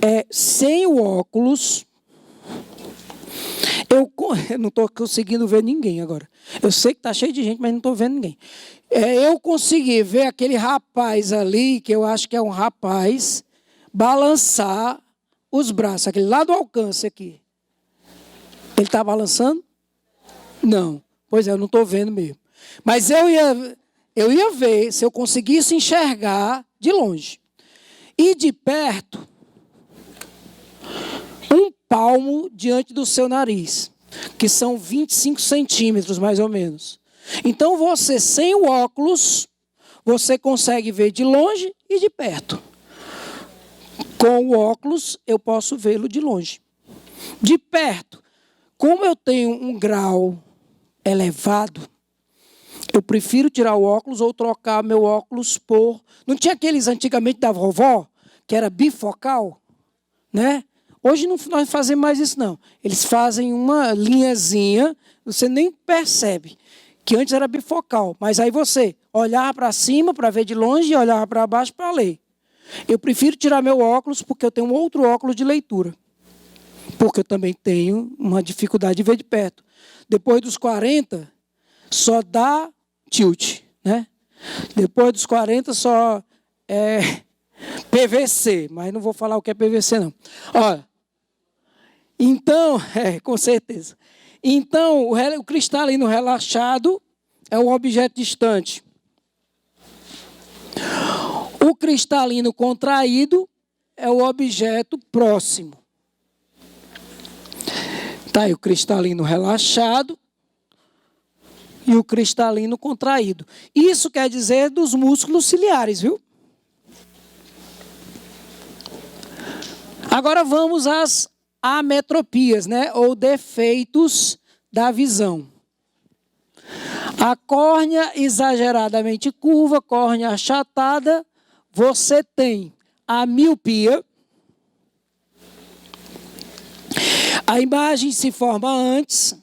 é sem o óculos. Eu não estou conseguindo ver ninguém agora. Eu sei que está cheio de gente, mas não estou vendo ninguém. Eu consegui ver aquele rapaz ali, que eu acho que é um rapaz, balançar os braços, aquele lá do alcance aqui. Ele está balançando? Não. Pois é, eu não estou vendo mesmo. Mas eu ia ver se eu conseguisse enxergar de longe. E de perto, um palmo diante do seu nariz. que são 25 centímetros, mais ou menos. Então, você, sem o óculos, você consegue ver de longe e de perto. Com o óculos, eu posso vê-lo de longe. De perto, como eu tenho um grau elevado, eu prefiro tirar o óculos ou trocar meu óculos por... Não tinha aqueles antigamente da vovó, que era bifocal, né? Hoje nós fazemos mais isso, não. Eles fazem uma linhazinha, você nem percebe, que antes era bifocal. Mas aí você olhava para cima para ver de longe e olhava para baixo para ler. Eu prefiro tirar meu óculos porque eu tenho um outro óculos de leitura. Porque eu também tenho uma dificuldade de ver de perto. Depois dos 40, só dá tilt, né? Depois dos 40, só é PVC. Mas não vou falar o que é PVC, não. Olha, então, com certeza. Então, o cristalino relaxado é um objeto distante. O cristalino contraído é o objeto próximo. Tá aí o cristalino relaxado e o cristalino contraído. Isso quer dizer dos músculos ciliares, viu? Agora vamos às ametropias, né? Ou defeitos da visão. A córnea exageradamente curva, córnea achatada, você tem a miopia. A imagem se forma antes.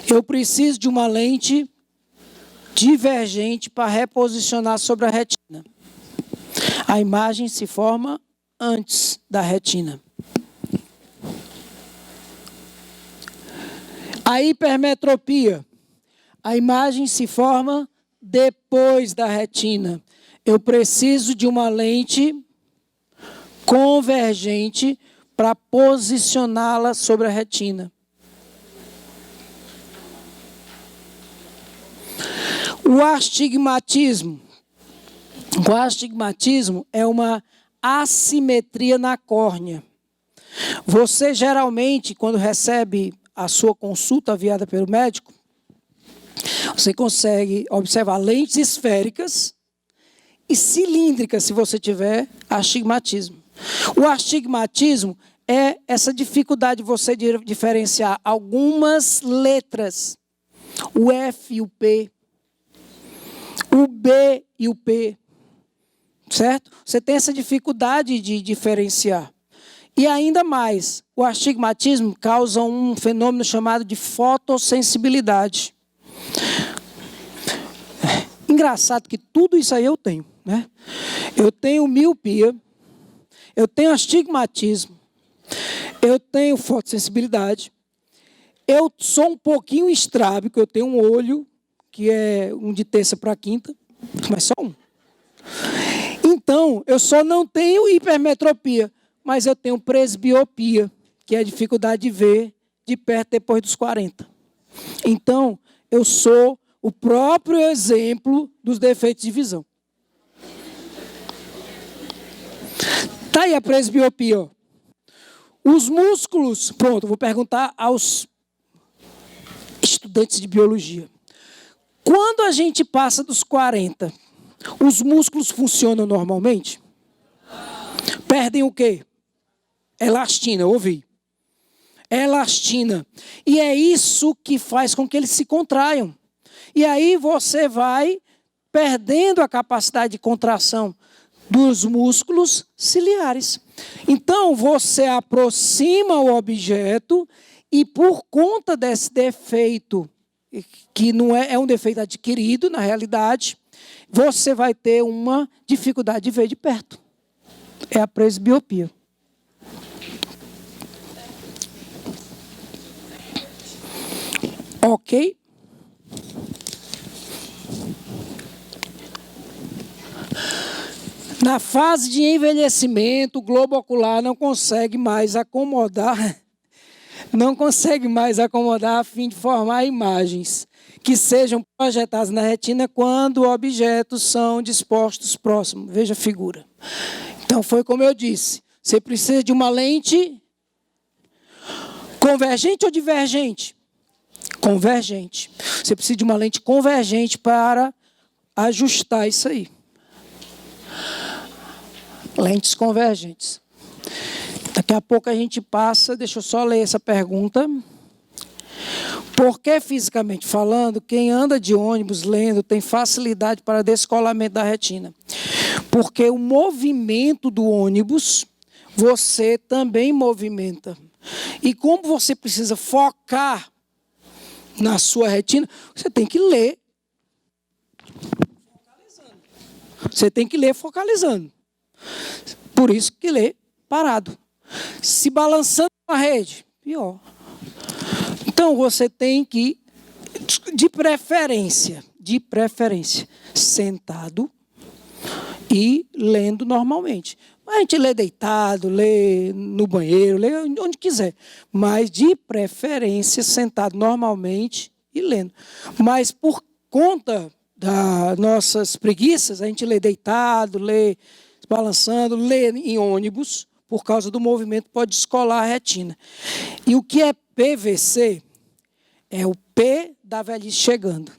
Eu preciso de uma lente divergente para reposicionar sobre a retina. A imagem se forma antes da retina. A hipermetropia. A imagem se forma depois da retina. Eu preciso de uma lente convergente para posicioná-la sobre a retina. O astigmatismo. O astigmatismo é uma assimetria na córnea. Você geralmente, quando recebe a sua consulta aviada pelo médico, você consegue observar lentes esféricas e cilíndricas, se você tiver astigmatismo. O astigmatismo é essa dificuldade de você diferenciar algumas letras, o F e o P, o B e o P, certo? Você tem essa dificuldade de diferenciar. E ainda mais, o astigmatismo causa um fenômeno chamado de fotossensibilidade. Engraçado que tudo isso aí eu tenho, né? Eu tenho miopia, eu tenho astigmatismo, eu tenho fotossensibilidade, eu sou um pouquinho estrábico, eu tenho um olho que é um de terça para quinta, mas só um. Então, eu só não tenho hipermetropia, mas eu tenho presbiopia, que é a dificuldade de ver de perto depois dos 40. Então, eu sou o próprio exemplo dos defeitos de visão. Tá aí a presbiopia. Ó. Os músculos... Pronto, vou perguntar aos estudantes de biologia. Quando a gente passa dos 40, os músculos funcionam normalmente? Perdem o quê? Elastina, eu ouvi. Elastina. E é isso que faz com que eles se contraiam. E aí você vai perdendo a capacidade de contração dos músculos ciliares. Então, você aproxima o objeto e por conta desse defeito, que não é um defeito adquirido, na realidade, você vai ter uma dificuldade de ver de perto. É a presbiopia. Ok? Na fase de envelhecimento, o globo ocular não consegue mais acomodar a fim de formar imagens que sejam projetadas na retina quando objetos são dispostos próximos. Veja a figura. Então, foi como eu disse, você precisa de uma lente Convergente ou divergente? Convergente. Você precisa de uma lente convergente para ajustar isso aí. Lentes convergentes. Daqui a pouco a gente passa, deixa eu só ler essa pergunta. Por que, fisicamente falando, quem anda de ônibus lendo tem facilidade para descolamento da retina? Porque o movimento do ônibus, você também movimenta. E como você precisa focar na sua retina, você tem que ler. Você tem que ler focalizando. Por isso que lê parado. Se balançando na rede, pior. Então você tem que, de preferência, sentado e lendo normalmente. A gente lê deitado, lê no banheiro, lê onde quiser. Mas, de preferência, sentado normalmente e lendo. Mas, por conta das nossas preguiças, a gente lê deitado, lê balançando, lê em ônibus, por causa do movimento, pode descolar a retina. E o que é PVC? É o P da velhice chegando.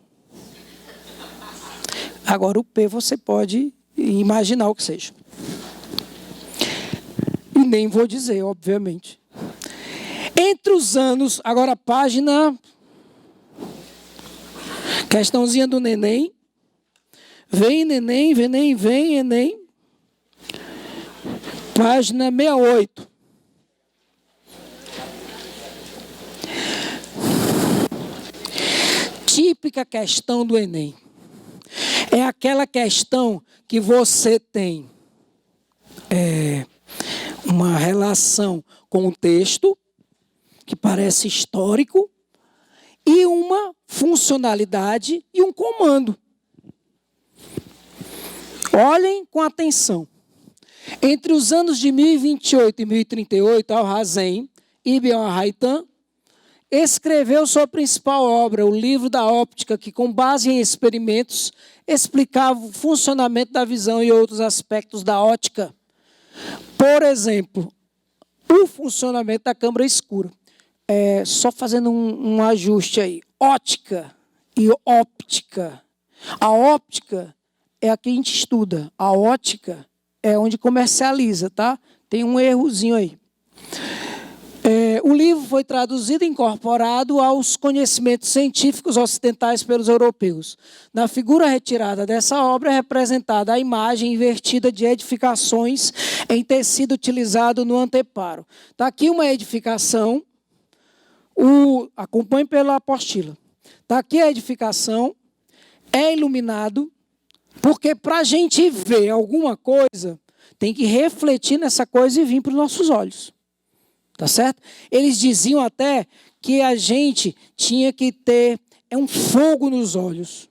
Agora, o P você pode imaginar o que seja. E nem vou dizer, obviamente. Entre os anos, agora a página, questãozinha do neném. Vem, neném, vem, Enem. Página 68. Típica questão do Enem. É aquela questão que você tem uma relação com o texto, que parece histórico, e uma funcionalidade e um comando. Olhem com atenção. Entre os anos de 1028 e 1038, Al-Hazen, Ibn al-Haytham, escreveu sua principal obra, o Livro da Óptica, que, com base em experimentos, explicava o funcionamento da visão e outros aspectos da ótica. Por exemplo, o funcionamento da câmara escura. Só fazendo um ajuste aí. Ótica e óptica. A óptica é a que a gente estuda. A ótica é onde comercializa, tá? Tem um errozinho aí. O livro foi traduzido e incorporado aos conhecimentos científicos ocidentais pelos europeus. Na figura retirada dessa obra é representada a imagem invertida de edificações em tecido utilizado no anteparo. Está aqui uma edificação, acompanhe pela apostila. Está aqui a edificação, é iluminado, porque para a gente ver alguma coisa, tem que refletir nessa coisa e vir para os nossos olhos. Tá certo? Eles diziam até que a gente tinha que ter um fogo nos olhos.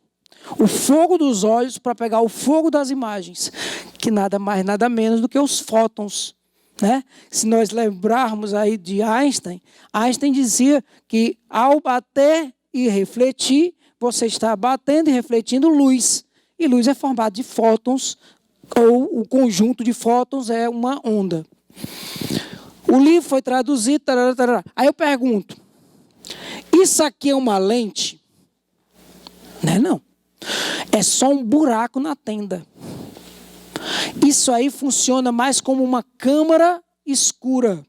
O fogo dos olhos para pegar o fogo das imagens, que nada mais, nada menos do que os fótons. Né? Se nós lembrarmos aí de Einstein, Einstein dizia que ao bater e refletir, você está batendo e refletindo luz. E luz é formada de fótons, ou o conjunto de fótons é uma onda. O livro foi traduzido, tarará, tarará. Aí eu pergunto, isso aqui é uma lente? Não é não. É só um buraco na tenda. Isso aí funciona mais como uma câmara escura.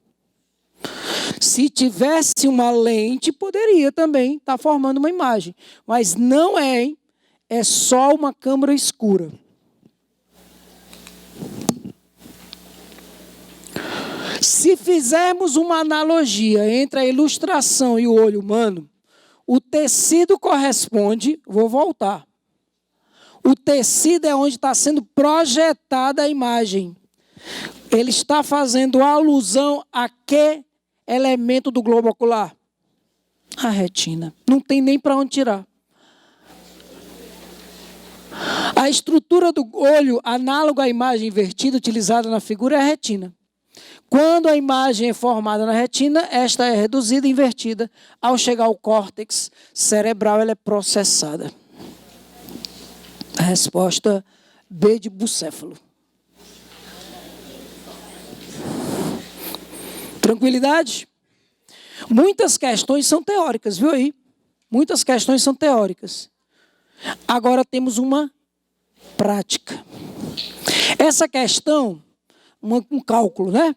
Se tivesse uma lente, poderia também estar formando uma imagem. Mas não é, hein? É só uma câmara escura. Se fizermos uma analogia entre a ilustração e o olho humano, o tecido corresponde, vou voltar. O tecido é onde está sendo projetada a imagem. Ele está fazendo alusão a que elemento do globo ocular? A retina. Não tem nem para onde tirar. A estrutura do olho, análoga à imagem invertida utilizada na figura, é a retina. Quando a imagem é formada na retina, esta é reduzida e invertida. Ao chegar ao córtex cerebral, ela é processada. A resposta B de bucéfalo. Tranquilidade? Muitas questões são teóricas, viu aí? Muitas questões são teóricas. Agora temos uma prática. Essa questão, um cálculo, né?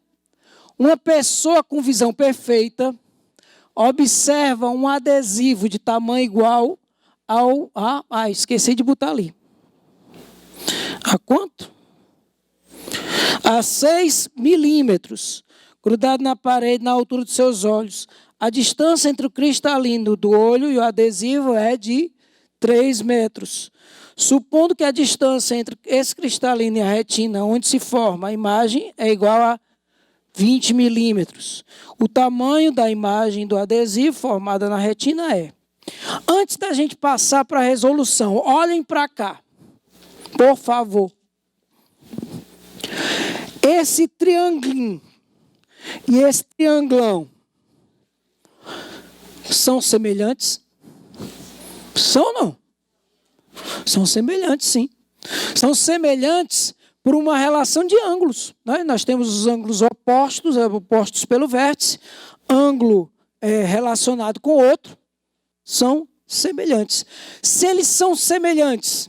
Uma pessoa com visão perfeita observa um adesivo de tamanho igual ao... esqueci de botar ali. A quanto? A 6 milímetros, grudado na parede na altura dos seus olhos. A distância entre o cristalino do olho e o adesivo é de 3 metros. Supondo que a distância entre esse cristalino e a retina, onde se forma a imagem, é igual a 20 milímetros. O tamanho da imagem do adesivo formada na retina é... Antes da gente passar para a resolução, olhem para cá, por favor. Esse triangulinho e esse triangulão são semelhantes? São ou não? São semelhantes, sim. São semelhantes por uma relação de ângulos, né? Nós temos os ângulos opostos pelo vértice, ângulo relacionado com o outro, são semelhantes. Se eles são semelhantes,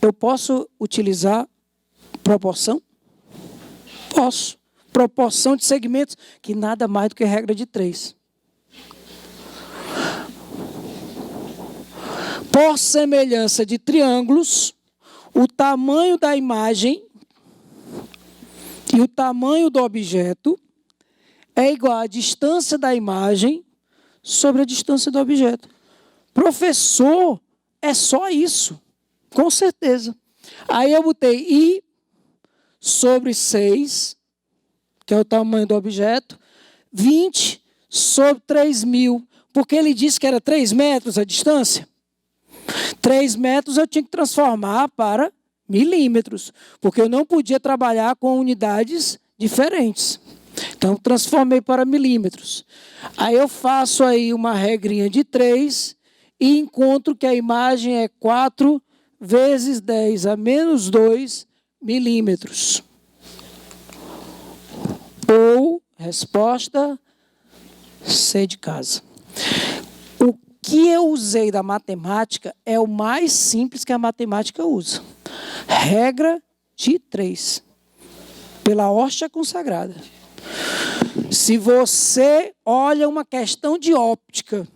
eu posso utilizar proporção? Posso. Proporção de segmentos, que nada mais do que regra de 3. Por semelhança de triângulos, o tamanho da imagem e o tamanho do objeto é igual à distância da imagem sobre a distância do objeto. Professor, é só isso, com certeza. Aí eu botei I sobre 6, que é o tamanho do objeto, 20 sobre 3.000, porque ele disse que era 3 metros a distância. 3 metros eu tinha que transformar para milímetros, porque eu não podia trabalhar com unidades diferentes. Então, transformei para milímetros. Aí eu faço aí uma regrinha de 3 e encontro que a imagem é 4 vezes 10 a menos 2 milímetros. Ou, resposta, C de casa. O que eu usei da matemática é o mais simples que a matemática usa. Regra de 3. Pela hóstia consagrada. Se você olha uma questão de óptica,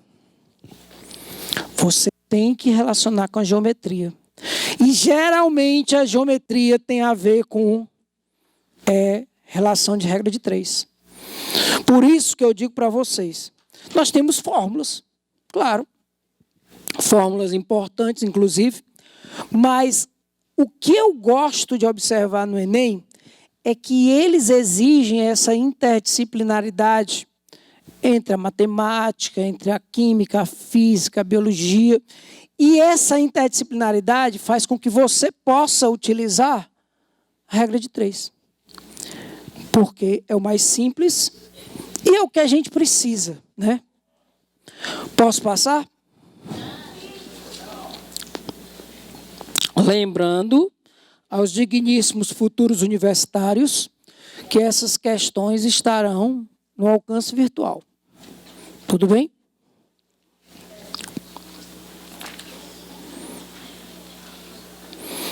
você tem que relacionar com a geometria. E geralmente a geometria tem a ver com relação de regra de 3. Por isso que eu digo para vocês, nós temos fórmulas, claro, fórmulas importantes, inclusive, mas o que eu gosto de observar no Enem é que eles exigem essa interdisciplinaridade entre a matemática, entre a química, a física, a biologia, e essa interdisciplinaridade faz com que você possa utilizar a regra de 3. Porque é o mais simples e é o que a gente precisa, né? Posso passar? Lembrando aos digníssimos futuros universitários que essas questões estarão no alcance virtual. Tudo bem?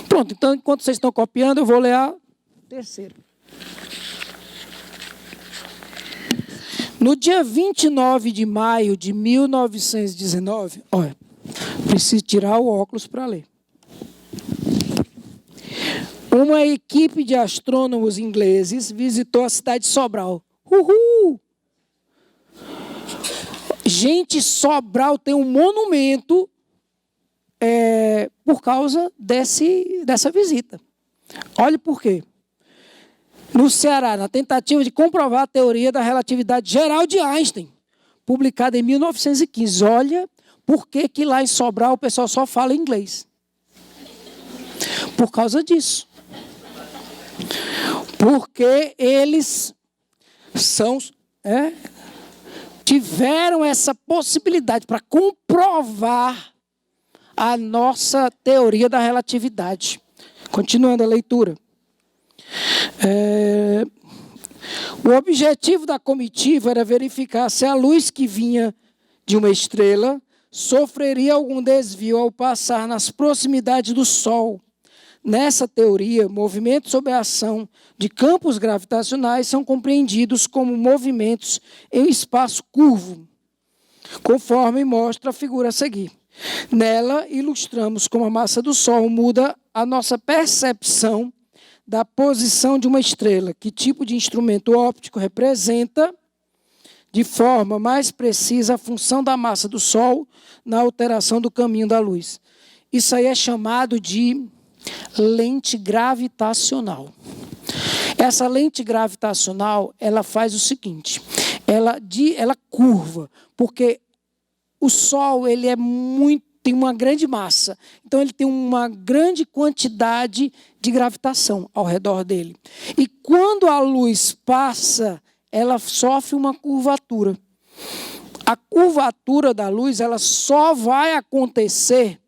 Pronto, então, enquanto vocês estão copiando, eu vou ler a terceira. No dia 29 de maio de 1919, olha, preciso tirar o óculos para ler. Uma equipe de astrônomos ingleses visitou a cidade de Sobral. Uhul! Gente, Sobral tem um monumento por causa dessa visita. Olhe por quê. No Ceará, na tentativa de comprovar a teoria da relatividade geral de Einstein, publicada em 1915. Olha por que lá em Sobral o pessoal só fala inglês. Por causa disso. Porque eles tiveram essa possibilidade para comprovar a nossa teoria da relatividade. Continuando a leitura. O objetivo da comitiva era verificar se a luz que vinha de uma estrela sofreria algum desvio ao passar nas proximidades do Sol. Nessa teoria, movimentos sob a ação de campos gravitacionais são compreendidos como movimentos em um espaço curvo, conforme mostra a figura a seguir. Nela, ilustramos como a massa do Sol muda a nossa percepção da posição de uma estrela, que tipo de instrumento óptico representa de forma mais precisa a função da massa do Sol na alteração do caminho da luz. Isso aí é chamado de lente gravitacional. Essa lente gravitacional, ela faz o seguinte, ela curva, porque o Sol ele tem uma grande massa, então ele tem uma grande quantidade de gravitação ao redor dele. E quando a luz passa, ela sofre uma curvatura. A curvatura da luz, ela só vai acontecer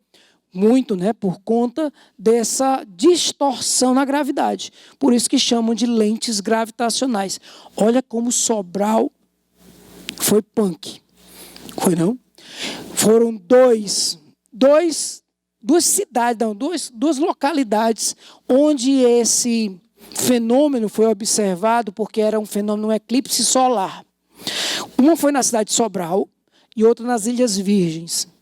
muito, por conta dessa distorção na gravidade. Por isso que chamam de lentes gravitacionais. Olha como Sobral foi punk. Foi não? Foram duas cidades, duas localidades onde esse fenômeno foi observado, porque era um fenômeno, um eclipse solar. Uma foi na cidade de Sobral e outra nas Ilhas Virgens.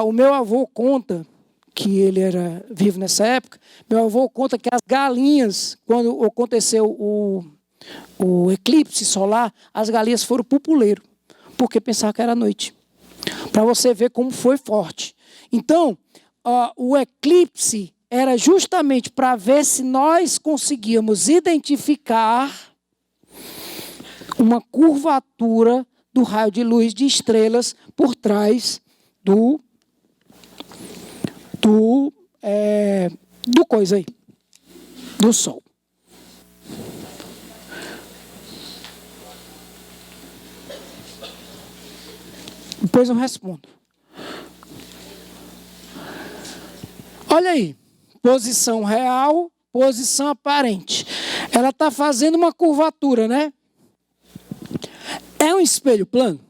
O meu avô conta, que ele era vivo nessa época, meu avô conta que as galinhas, quando aconteceu o eclipse solar, as galinhas foram para o puleiro, porque pensavam que era noite. Para você ver como foi forte. Então, o eclipse era justamente para ver se nós conseguíamos identificar uma curvatura do raio de luz de estrelas por trás do coisa aí, do Sol. Depois eu respondo. Olha aí, posição real, posição aparente. Ela está fazendo uma curvatura, né? É um espelho plano?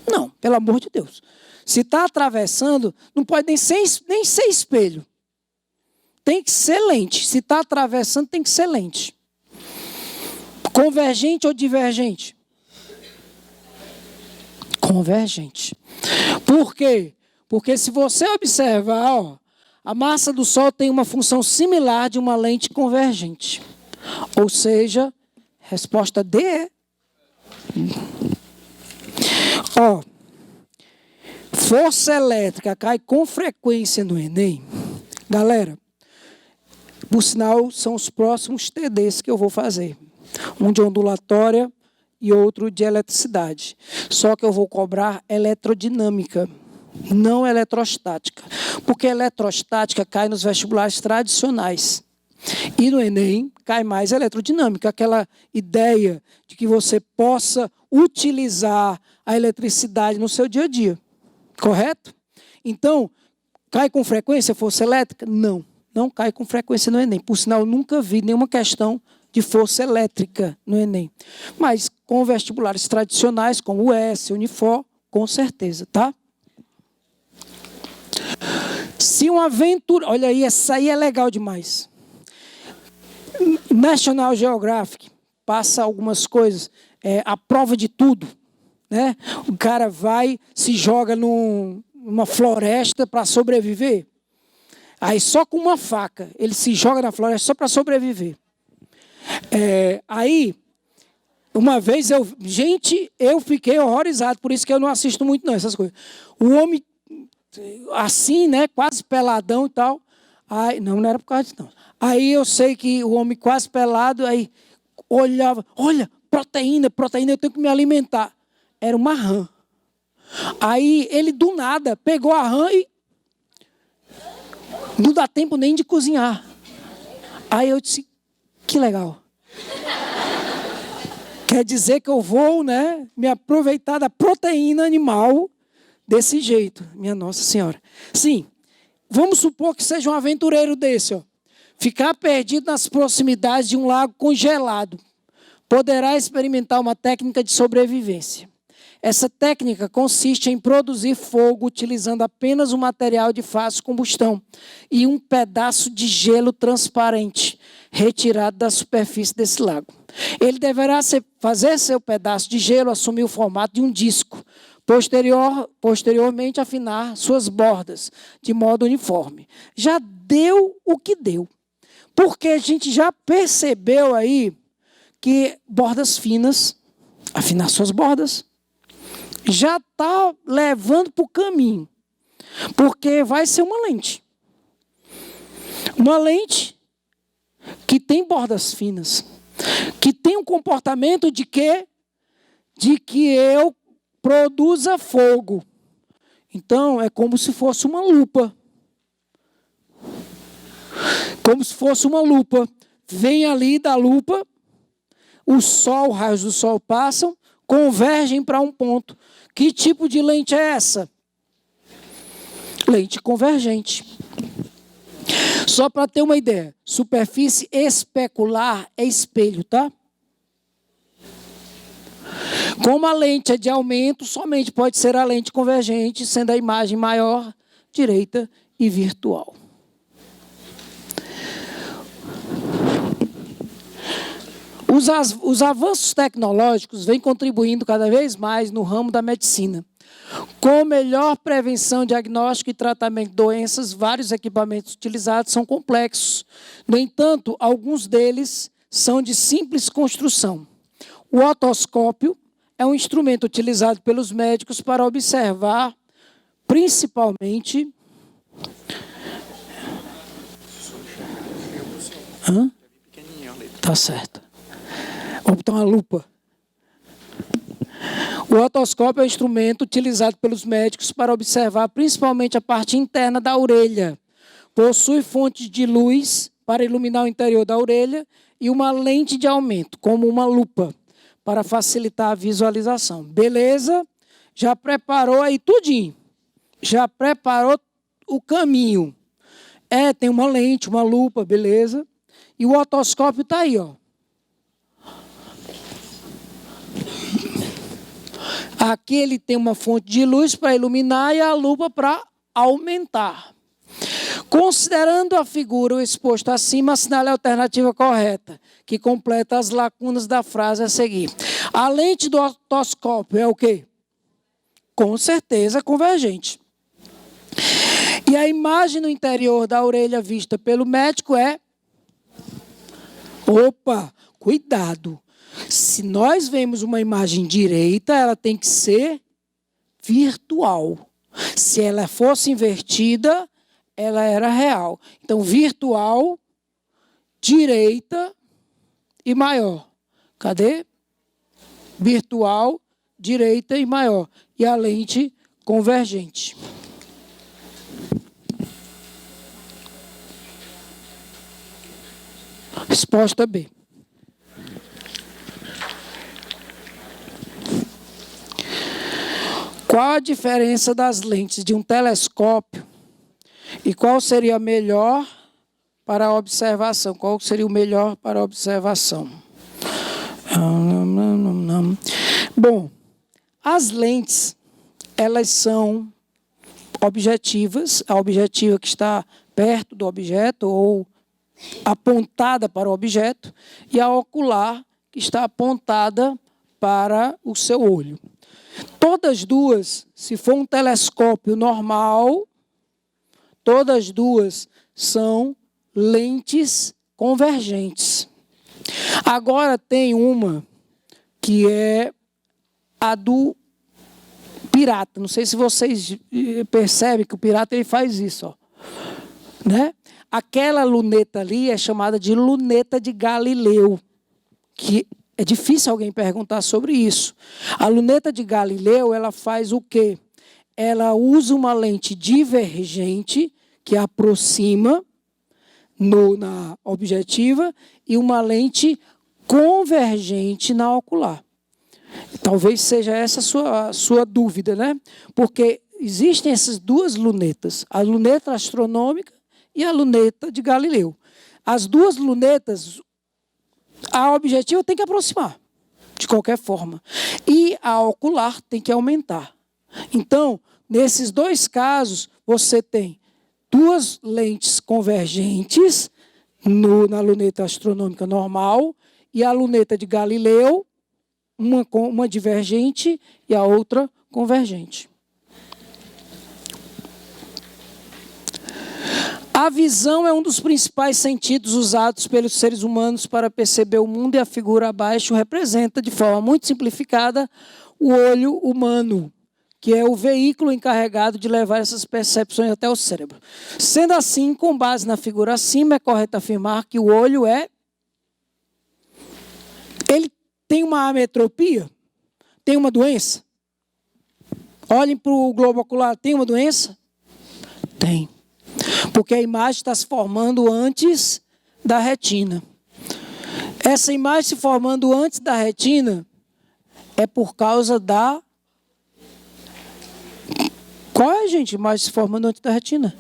Não, pelo amor de Deus. Se está atravessando, não pode nem ser espelho. Tem que ser lente. Se está atravessando, tem que ser lente. Convergente ou divergente? Convergente. Por quê? Porque se você observar, a massa do Sol tem uma função similar de uma lente convergente. Ou seja, resposta D é... força elétrica cai com frequência no Enem. Galera, por sinal, são os próximos TDs que eu vou fazer. Um de ondulatória e outro de eletricidade. Só que eu vou cobrar eletrodinâmica, não eletrostática. Porque eletrostática cai nos vestibulares tradicionais. E no Enem cai mais eletrodinâmica, aquela ideia de que você possa utilizar a eletricidade no seu dia a dia. Correto? Então, cai com frequência força elétrica? Não, não cai com frequência no Enem. Por sinal, eu nunca vi nenhuma questão de força elétrica no Enem. Mas com vestibulares tradicionais, como o S, Unifor, com certeza, tá? Se uma aventura... Olha aí, essa aí é legal demais. National Geographic passa algumas coisas, a prova de tudo, né? O cara vai, se joga numa floresta para sobreviver. Aí só com uma faca, ele se joga na floresta só para sobreviver. Aí, uma vez eu fiquei horrorizado, por isso que eu não assisto muito não, essas coisas. O homem, assim, né, quase peladão e tal. Aí, não era por causa disso não. Aí eu sei que o homem quase pelado, aí olhava, olha, proteína, eu tenho que me alimentar. Era uma rã. Aí ele do nada pegou a rã e não dá tempo nem de cozinhar. Aí eu disse, que legal. Quer dizer que eu vou, né, me aproveitar da proteína animal desse jeito, minha Nossa Senhora. Sim, vamos supor que seja um aventureiro desse, ficar perdido nas proximidades de um lago congelado. poderá experimentar uma técnica de sobrevivência. Essa técnica consiste em produzir fogo utilizando apenas um material de fácil combustão e um pedaço de gelo transparente retirado da superfície desse lago. Ele deverá fazer seu pedaço de gelo assumir o formato de um disco, posteriormente afinar suas bordas de modo uniforme. Já deu o que deu, porque a gente já percebeu aí que bordas finas, afinar suas bordas, já está levando para o caminho, porque vai ser uma lente. Uma lente que tem bordas finas, que tem um comportamento de quê? De que eu produza fogo. Então, é como se fosse uma lupa. Como se fosse uma lupa. Vem ali da lupa, o sol, raios do sol passam, convergem para um ponto. Que tipo de lente é essa? Lente convergente. Só para ter uma ideia, superfície especular é espelho, tá? Como a lente é de aumento, somente pode ser a lente convergente, sendo a imagem maior, direita e virtual. Os avanços tecnológicos vêm contribuindo cada vez mais no ramo da medicina. Com melhor prevenção, diagnóstico e tratamento de doenças, vários equipamentos utilizados são complexos. No entanto, alguns deles são de simples construção. O otoscópio é um instrumento utilizado pelos médicos para observar, principalmente... Tá certo. Vamos botar uma lupa. O otoscópio é um instrumento utilizado pelos médicos para observar principalmente a parte interna da orelha. Possui fontes de luz para iluminar o interior da orelha e uma lente de aumento, como uma lupa, para facilitar a visualização. Beleza? Já preparou aí tudinho. Já preparou o caminho. Tem uma lente, uma lupa, beleza? E o otoscópio está aí, ó. Aqui ele tem uma fonte de luz para iluminar e a lupa para aumentar. Considerando a figura exposta acima, assinale a alternativa correta, que completa as lacunas da frase a seguir. A lente do otoscópio é o quê? Com certeza convergente. E a imagem no interior da orelha vista pelo médico é... Opa, cuidado. Se nós vemos uma imagem direita, ela tem que ser virtual. Se ela fosse invertida, ela era real. Então, virtual, direita e maior. Cadê? Virtual, direita e maior. E a lente convergente. Resposta B. Qual a diferença das lentes de um telescópio e qual seria melhor para a observação? Qual seria o melhor para a observação? Bom, as lentes, elas são objetivas, a objetiva que está perto do objeto ou apontada para o objeto e a ocular que está apontada para o seu olho. Todas duas, se for um telescópio normal, todas duas são lentes convergentes. Agora tem uma que é a do pirata. Não sei se vocês percebem que o pirata ele faz isso, ó, né? Aquela luneta ali é chamada de luneta de Galileu, que é difícil alguém perguntar sobre isso. A luneta de Galileu, ela faz o quê? Ela usa uma lente divergente, que aproxima na objetiva, e uma lente convergente na ocular. Talvez seja essa a sua dúvida, né? Porque existem essas duas lunetas, a luneta astronômica e a luneta de Galileu. As duas lunetas, a objetiva tem que aproximar. de qualquer forma. E a ocular tem que aumentar. Então, nesses dois casos, você tem duas lentes convergentes na luneta astronômica normal e a luneta de Galileu, uma divergente e a outra convergente. A visão é um dos principais sentidos usados pelos seres humanos para perceber o mundo, e a figura abaixo representa, de forma muito simplificada, o olho humano, que é o veículo encarregado de levar essas percepções até o cérebro. Sendo assim, com base na figura acima, é correto afirmar que o olho ele tem uma ametropia? Tem uma doença? Olhem para o globo ocular, tem uma doença? Tem. Porque a imagem está se formando antes da retina. Essa imagem se formando antes da retina é por causa da... Qual é, gente, a imagem se formando antes da retina?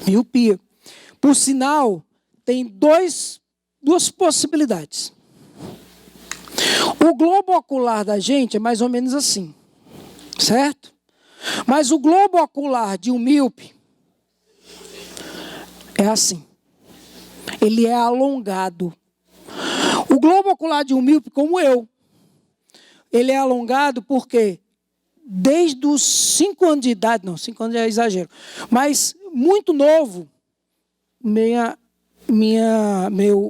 Miopia. Por sinal, tem duas possibilidades. O globo ocular da gente é mais ou menos assim, certo? Mas o globo ocular de um míope é assim. Ele é alongado. O globo ocular de um míope, como eu, ele é alongado porque desde os 5 anos de idade, não, 5 anos é exagero, mas muito novo, meu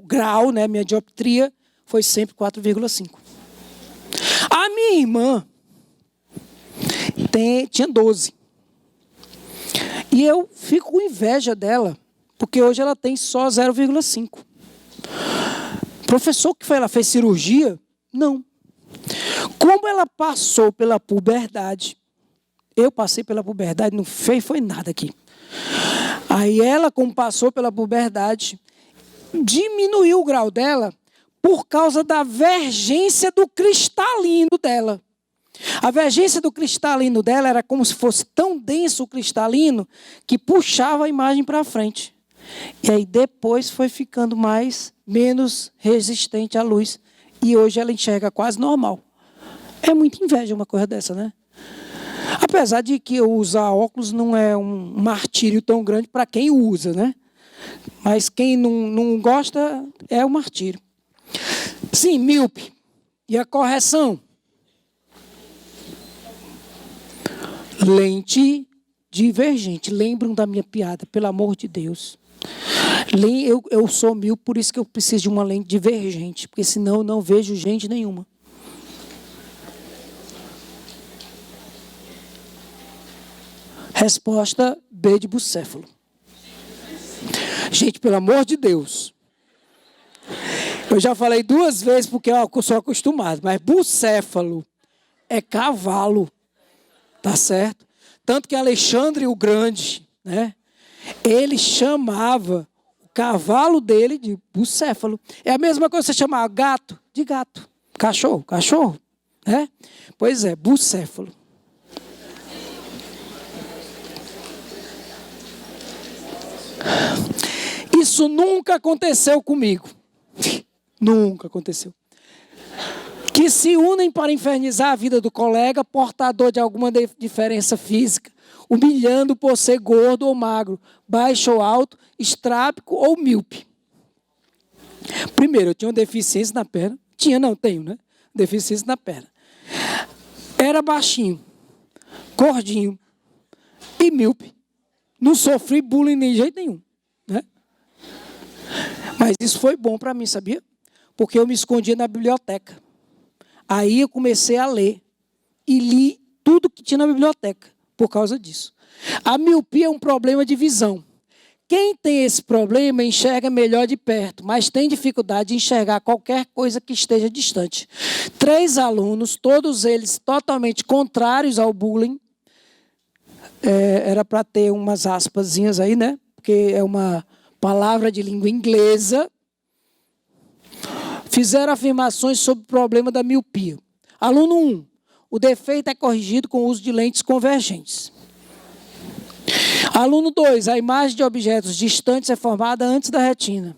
grau, né, minha dioptria foi sempre 4,5. A minha irmã tinha 12. E eu fico com inveja dela, porque hoje ela tem só 0,5. Professor que foi, ela fez cirurgia? Não. Como ela passou pela puberdade, eu passei pela puberdade, não foi nada aqui. Aí ela, como passou pela puberdade, diminuiu o grau dela por causa da vergência do cristalino dela. A vergência do cristalino dela era como se fosse tão denso o cristalino que puxava a imagem para frente. E aí depois foi ficando menos resistente à luz. E hoje ela enxerga quase normal. É muita inveja uma coisa dessa, né? Apesar de que usar óculos não é um martírio tão grande para quem usa, né? Mas quem não gosta é um martírio. Sim, míope. E a correção? Lente divergente. Lembram da minha piada, pelo amor de Deus. Eu sou míope, por isso que eu preciso de uma lente divergente, porque senão eu não vejo gente nenhuma. Resposta B de bucéfalo. Gente, pelo amor de Deus. Eu já falei 2 vezes porque eu sou acostumado, mas bucéfalo é cavalo, tá certo? Tanto que Alexandre o Grande, né? Ele chamava o cavalo dele de bucéfalo. É a mesma coisa que você chamar gato de gato, cachorro, né? Pois é, bucéfalo. Isso nunca aconteceu comigo. Nunca aconteceu. Que se unem para infernizar a vida do colega portador de alguma diferença física, humilhando por ser gordo ou magro, baixo ou alto, estrábico ou míope. Primeiro, eu tinha uma deficiência na perna. Tenho, né? Deficiência na perna. Era baixinho, gordinho e míope. Não sofri bullying de jeito nenhum, né? Mas isso foi bom para mim, sabia? Porque eu me escondia na biblioteca. Aí eu comecei a ler e li tudo que tinha na biblioteca por causa disso. A miopia é um problema de visão. Quem tem esse problema enxerga melhor de perto, mas tem dificuldade de enxergar qualquer coisa que esteja distante. 3 alunos, todos eles totalmente contrários ao bullying. Era para ter umas aspasinhas aí, né? Porque é uma palavra de língua inglesa. Fizeram afirmações sobre o problema da miopia. Aluno 1. O defeito é corrigido com o uso de lentes convergentes. Aluno 2. A imagem de objetos distantes é formada antes da retina.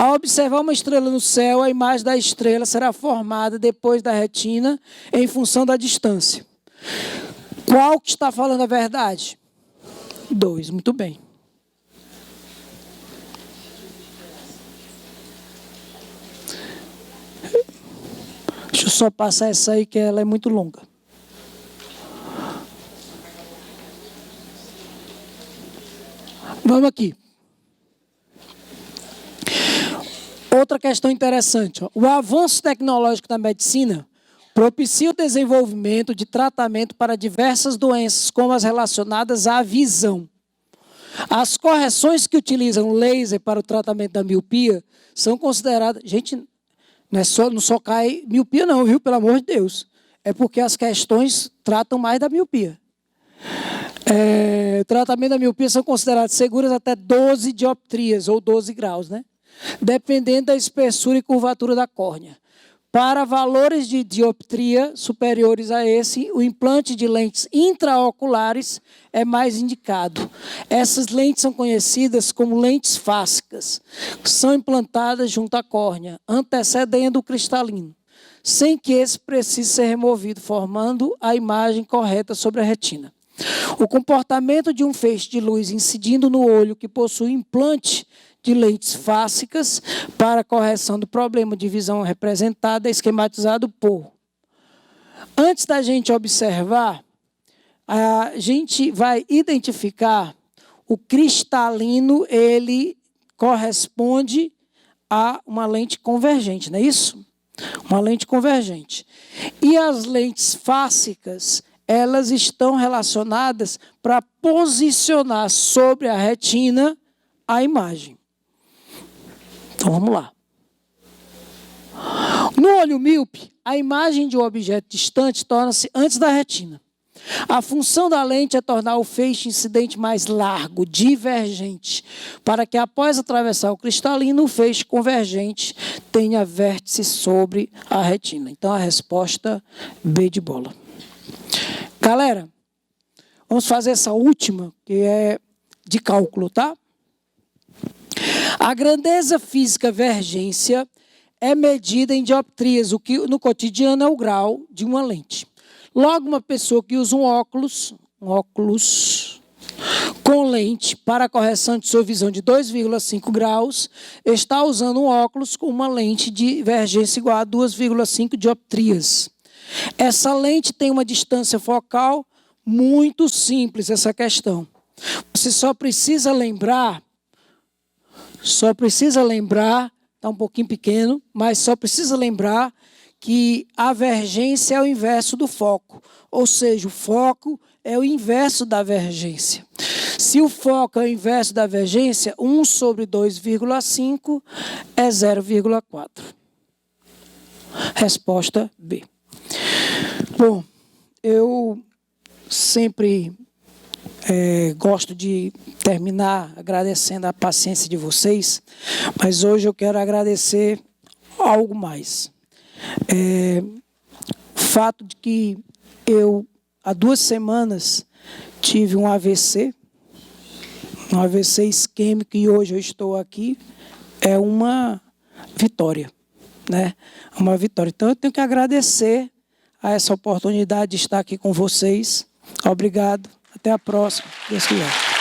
Ao observar uma estrela no céu, a imagem da estrela será formada depois da retina em função da distância. Qual que está falando a verdade? 2, muito bem. Deixa eu só passar essa aí, que ela é muito longa. Vamos aqui. Outra questão interessante. Ó. O avanço tecnológico da medicina propicia o desenvolvimento de tratamento para diversas doenças, como as relacionadas à visão. As correções que utilizam laser para o tratamento da miopia são consideradas... Gente, não só cai miopia não, viu? Pelo amor de Deus. É porque as questões tratam mais da miopia. O tratamento da miopia são consideradas seguras até 12 dioptrias, ou 12 graus, né? Dependendo da espessura e curvatura da córnea. Para valores de dioptria superiores a esse, o implante de lentes intraoculares é mais indicado. Essas lentes são conhecidas como lentes fásicas. São implantadas junto à córnea, antecedendo o cristalino, sem que esse precise ser removido, formando a imagem correta sobre a retina. O comportamento de um feixe de luz incidindo no olho que possui implante de lentes fásicas para a correção do problema de visão representada é esquematizado por... Antes da gente observar, a gente vai identificar o cristalino, ele corresponde a uma lente convergente, não é isso? Uma lente convergente. E as lentes fásicas, elas estão relacionadas para posicionar sobre a retina a imagem. Então, vamos lá. No olho míope, a imagem de um objeto distante torna-se antes da retina. A função da lente é tornar o feixe incidente mais largo, divergente, para que, após atravessar o cristalino, o feixe convergente tenha vértice sobre a retina. Então, a resposta B de bola. Galera, vamos fazer essa última, que é de cálculo, tá? A grandeza física vergência é medida em dioptrias, o que no cotidiano é o grau de uma lente. Logo, uma pessoa que usa um óculos com lente para a correção de sua visão de 2,5 graus, está usando um óculos com uma lente de divergência igual a 2,5 dioptrias. Essa lente tem uma distância focal muito simples, essa questão. Você só precisa lembrar, está um pouquinho pequeno, mas só precisa lembrar que a vergência é o inverso do foco. Ou seja, o foco é o inverso da vergência. Se o foco é o inverso da vergência, 1 sobre 2,5 é 0,4. Resposta B. Bom, eu sempre gosto de terminar agradecendo a paciência de vocês, mas hoje eu quero agradecer algo mais. O fato de que eu, há 2 semanas, tive um AVC isquêmico, e hoje eu estou aqui, é uma vitória, né? Uma vitória. Então, eu tenho que agradecer a essa oportunidade de estar aqui com vocês. Obrigado. Até a próxima. Deus quiser.